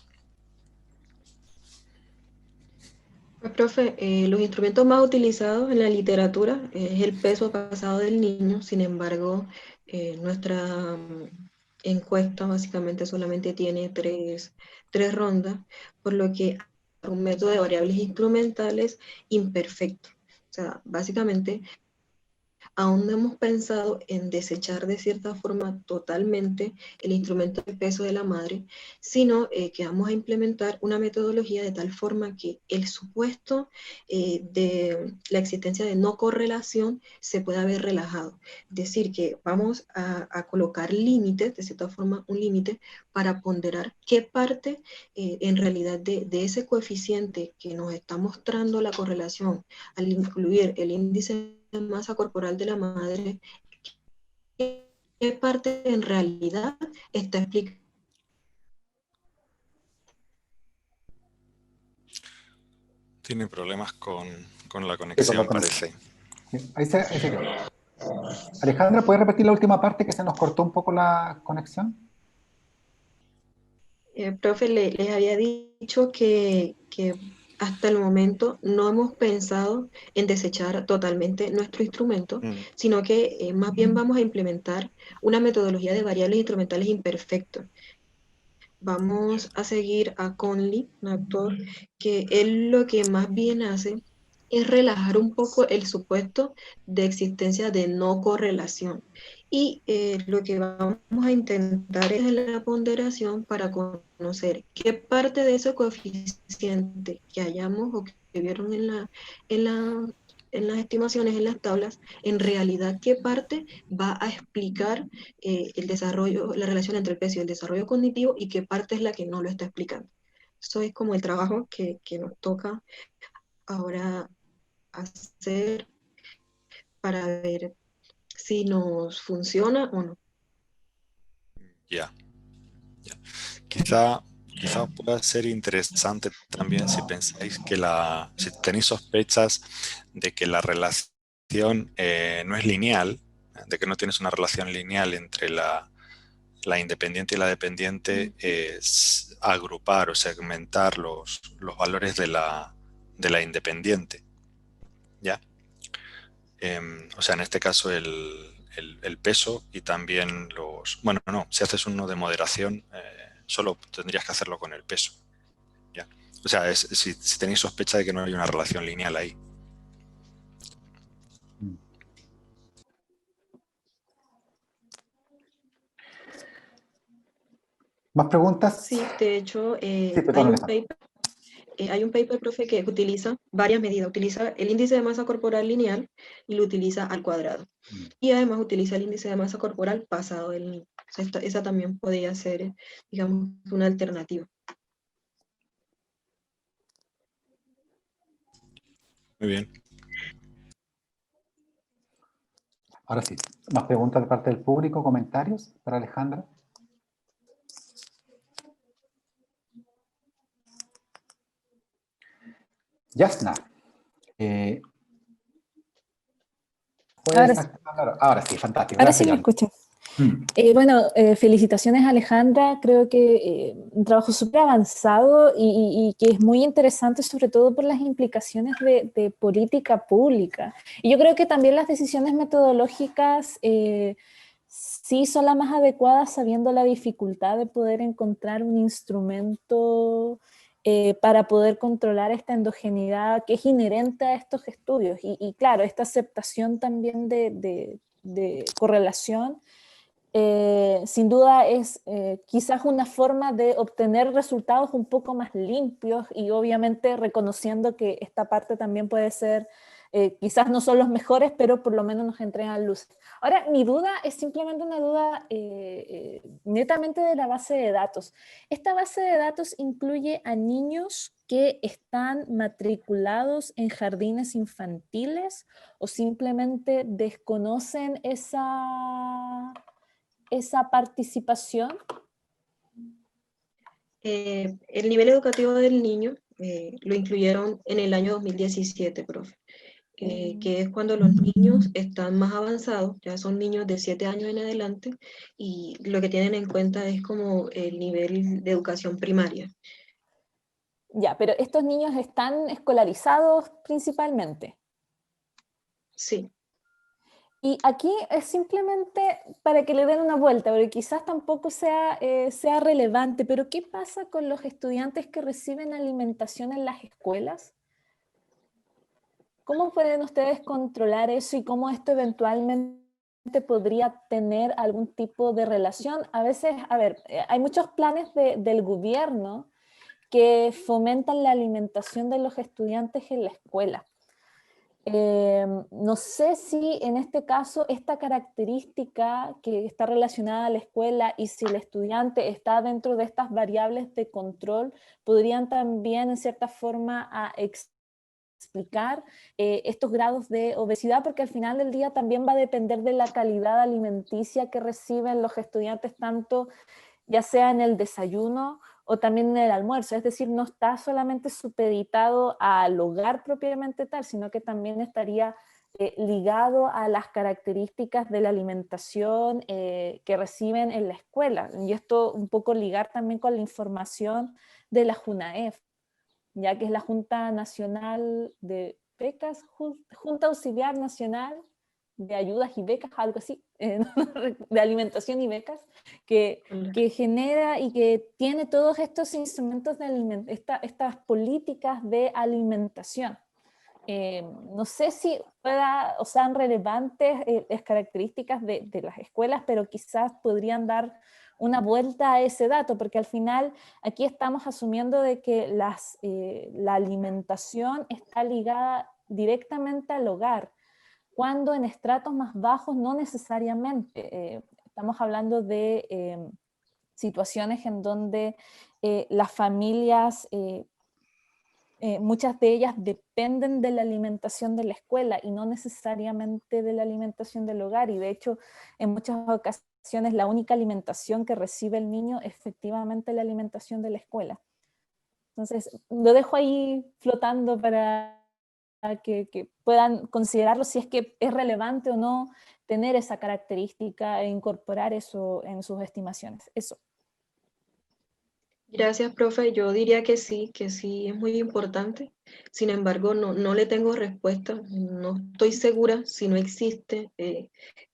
B: Pues, profe, los instrumentos más utilizados en la literatura es el peso pasado del niño. Sin embargo, nuestra encuesta básicamente solamente tiene tres rondas, por lo que es un método de variables instrumentales imperfecto. O sea, básicamente aún no hemos pensado en desechar de cierta forma totalmente el instrumento de peso de la madre, sino que vamos a implementar una metodología de tal forma que el supuesto de la existencia de no correlación se pueda ver relajado. Es decir, que vamos a colocar límites, de cierta forma un límite, para ponderar qué parte en realidad de ese coeficiente que nos está mostrando la correlación al incluir el índice de masa corporal de la madre, qué parte en realidad está explicando.
C: Tiene problemas con la conexión, parece.
A: Ahí se quedó. Alejandra, ¿puedes repetir la última parte que se nos cortó un poco la conexión?
B: Profe, les había dicho que hasta el momento no hemos pensado en desechar totalmente nuestro instrumento, sino que más bien vamos a implementar una metodología de variables instrumentales imperfectos. Vamos a seguir a Conley, un actor, que él lo que más bien hace es relajar un poco el supuesto de existencia de no correlación. Y lo que vamos a intentar es la ponderación para conocer qué parte de ese coeficiente que hayamos o que vieron en la, en las estimaciones, en las tablas, en realidad qué parte va a explicar el desarrollo, la relación entre el peso y el desarrollo cognitivo y qué parte es la que no lo está explicando. Eso es como el trabajo que nos toca ahora hacer para ver si nos funciona o no.
C: Ya. Quizá pueda ser interesante también si pensáis que si tenéis sospechas de que la relación no es lineal, de que no tienes una relación lineal entre la independiente y la dependiente, es agrupar o segmentar los valores de la independiente, ¿ya? O sea, en este caso el peso y también bueno, no, si haces uno de moderación, solo tendrías que hacerlo con el peso, ¿ya? O sea, si tenéis sospecha de que no hay una relación lineal ahí.
A: ¿Más preguntas?
B: Sí, de hecho,
A: Sí, perdón, Alejandro.
B: hay un paper, profe, que utiliza varias medidas. Utiliza el índice de masa corporal lineal y lo utiliza al cuadrado. Y además utiliza el índice de masa corporal pasado del... O sea, esa también podría ser, digamos, una alternativa.
C: Muy bien.
A: Ahora sí, más preguntas de parte del público, comentarios para Alejandra. Yasna.
E: Ahora,
A: Ahora sí, fantástico.
E: ahora sí
A: Gracias,
E: me
A: Yasna.
E: escuchan. Bueno, felicitaciones Alejandra, creo que un trabajo súper avanzado y que es muy interesante, sobre todo por las implicaciones de política pública. Y yo creo que también las decisiones metodológicas sí son las más adecuadas, sabiendo la dificultad de poder encontrar un instrumento para poder controlar esta endogeneidad que es inherente a estos estudios. Y claro, esta aceptación también de correlación sin duda es quizás una forma de obtener resultados un poco más limpios y obviamente reconociendo que esta parte también puede ser, quizás no son los mejores, pero por lo menos nos entregan luz. Ahora, mi duda es simplemente una duda netamente de la base de datos. ¿Esta base de datos incluye a niños que están matriculados en jardines infantiles o simplemente desconocen esa participación?
B: El nivel educativo del niño lo incluyeron en el año 2017, profe, que es cuando los niños están más avanzados, ya son niños de 7 años en adelante, y lo que tienen en cuenta es como el nivel de educación primaria.
E: Ya, pero estos niños están escolarizados principalmente.
B: Sí.
E: Y aquí es simplemente para que le den una vuelta, porque quizás tampoco sea relevante, pero ¿qué pasa con los estudiantes que reciben alimentación en las escuelas? ¿Cómo pueden ustedes controlar eso y cómo esto eventualmente podría tener algún tipo de relación? A veces, a ver, hay muchos planes del gobierno que fomentan la alimentación de los estudiantes en la escuela. No sé si en este caso esta característica que está relacionada a la escuela y si el estudiante está dentro de estas variables de control podrían también en cierta forma explicar estos grados de obesidad, porque al final del día también va a depender de la calidad alimenticia que reciben los estudiantes, tanto ya sea en el desayuno o también en el almuerzo. Es decir, no está solamente supeditado al hogar propiamente tal, sino que también estaría ligado a las características de la alimentación que reciben en la escuela. Y esto un poco ligar también con la información de la JUNAEF. ya que es la Junta Nacional de Becas, Junta Auxiliar Nacional de Ayudas y Becas, algo así, de alimentación y becas, que genera y que tiene todos estos instrumentos de estas políticas de alimentación. No sé si o sean relevantes las características de las escuelas, pero quizás podrían dar una vuelta a ese dato, porque al final aquí estamos asumiendo de que la alimentación está ligada directamente al hogar, cuando en estratos más bajos no necesariamente. Estamos hablando de situaciones en donde las familias, muchas de ellas dependen de la alimentación de la escuela y no necesariamente de la alimentación del hogar, y de hecho en muchas ocasiones la única alimentación que recibe el niño es efectivamente la alimentación de la escuela. Entonces lo dejo ahí flotando para que puedan considerarlo, si es que es relevante o no tener esa característica e incorporar eso en sus estimaciones. Eso.
B: Gracias, profe. Yo diría que sí es muy importante. Sin embargo, no le tengo respuesta. No estoy segura si no existe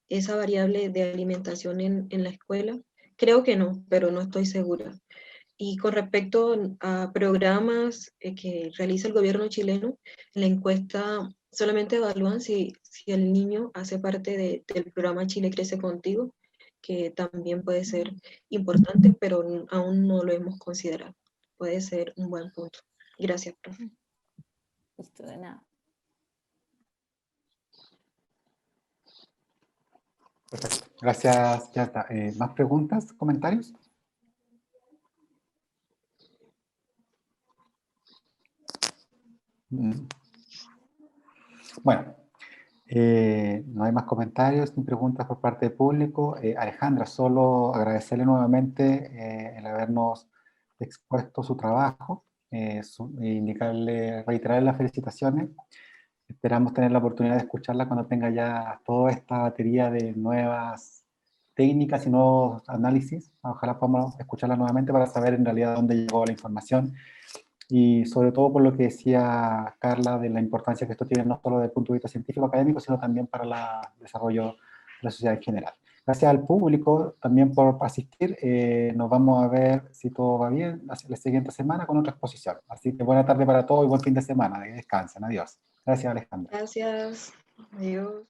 B: esa variable de alimentación en la escuela. Creo que no, pero no estoy segura. Y con respecto a programas que realiza el gobierno chileno, en la encuesta solamente evalúan si el niño hace parte del programa Chile Crece Contigo, que también puede ser importante, pero aún no lo hemos considerado. Puede ser un buen punto. Gracias, profe.
E: Listo, de nada.
A: Perfecto. Gracias, ya está. ¿Más preguntas, comentarios? Bueno, no hay más comentarios ni preguntas por parte del público. Alejandra, solo agradecerle nuevamente el habernos expuesto su trabajo, reiterarle las felicitaciones. Esperamos tener la oportunidad de escucharla cuando tenga ya toda esta batería de nuevas técnicas y nuevos análisis. Ojalá podamos escucharla nuevamente para saber en realidad dónde llegó la información, y sobre todo por lo que decía Carla de la importancia que esto tiene no solo desde el punto de vista científico académico, sino también para el desarrollo de la sociedad en general. Gracias al público también por asistir. Nos vamos a ver, si todo va bien, la siguiente semana con otra exposición. Así que buena tarde para todos y buen fin de semana. Descansen. Adiós. Gracias, Alejandra.
B: Gracias. Adiós.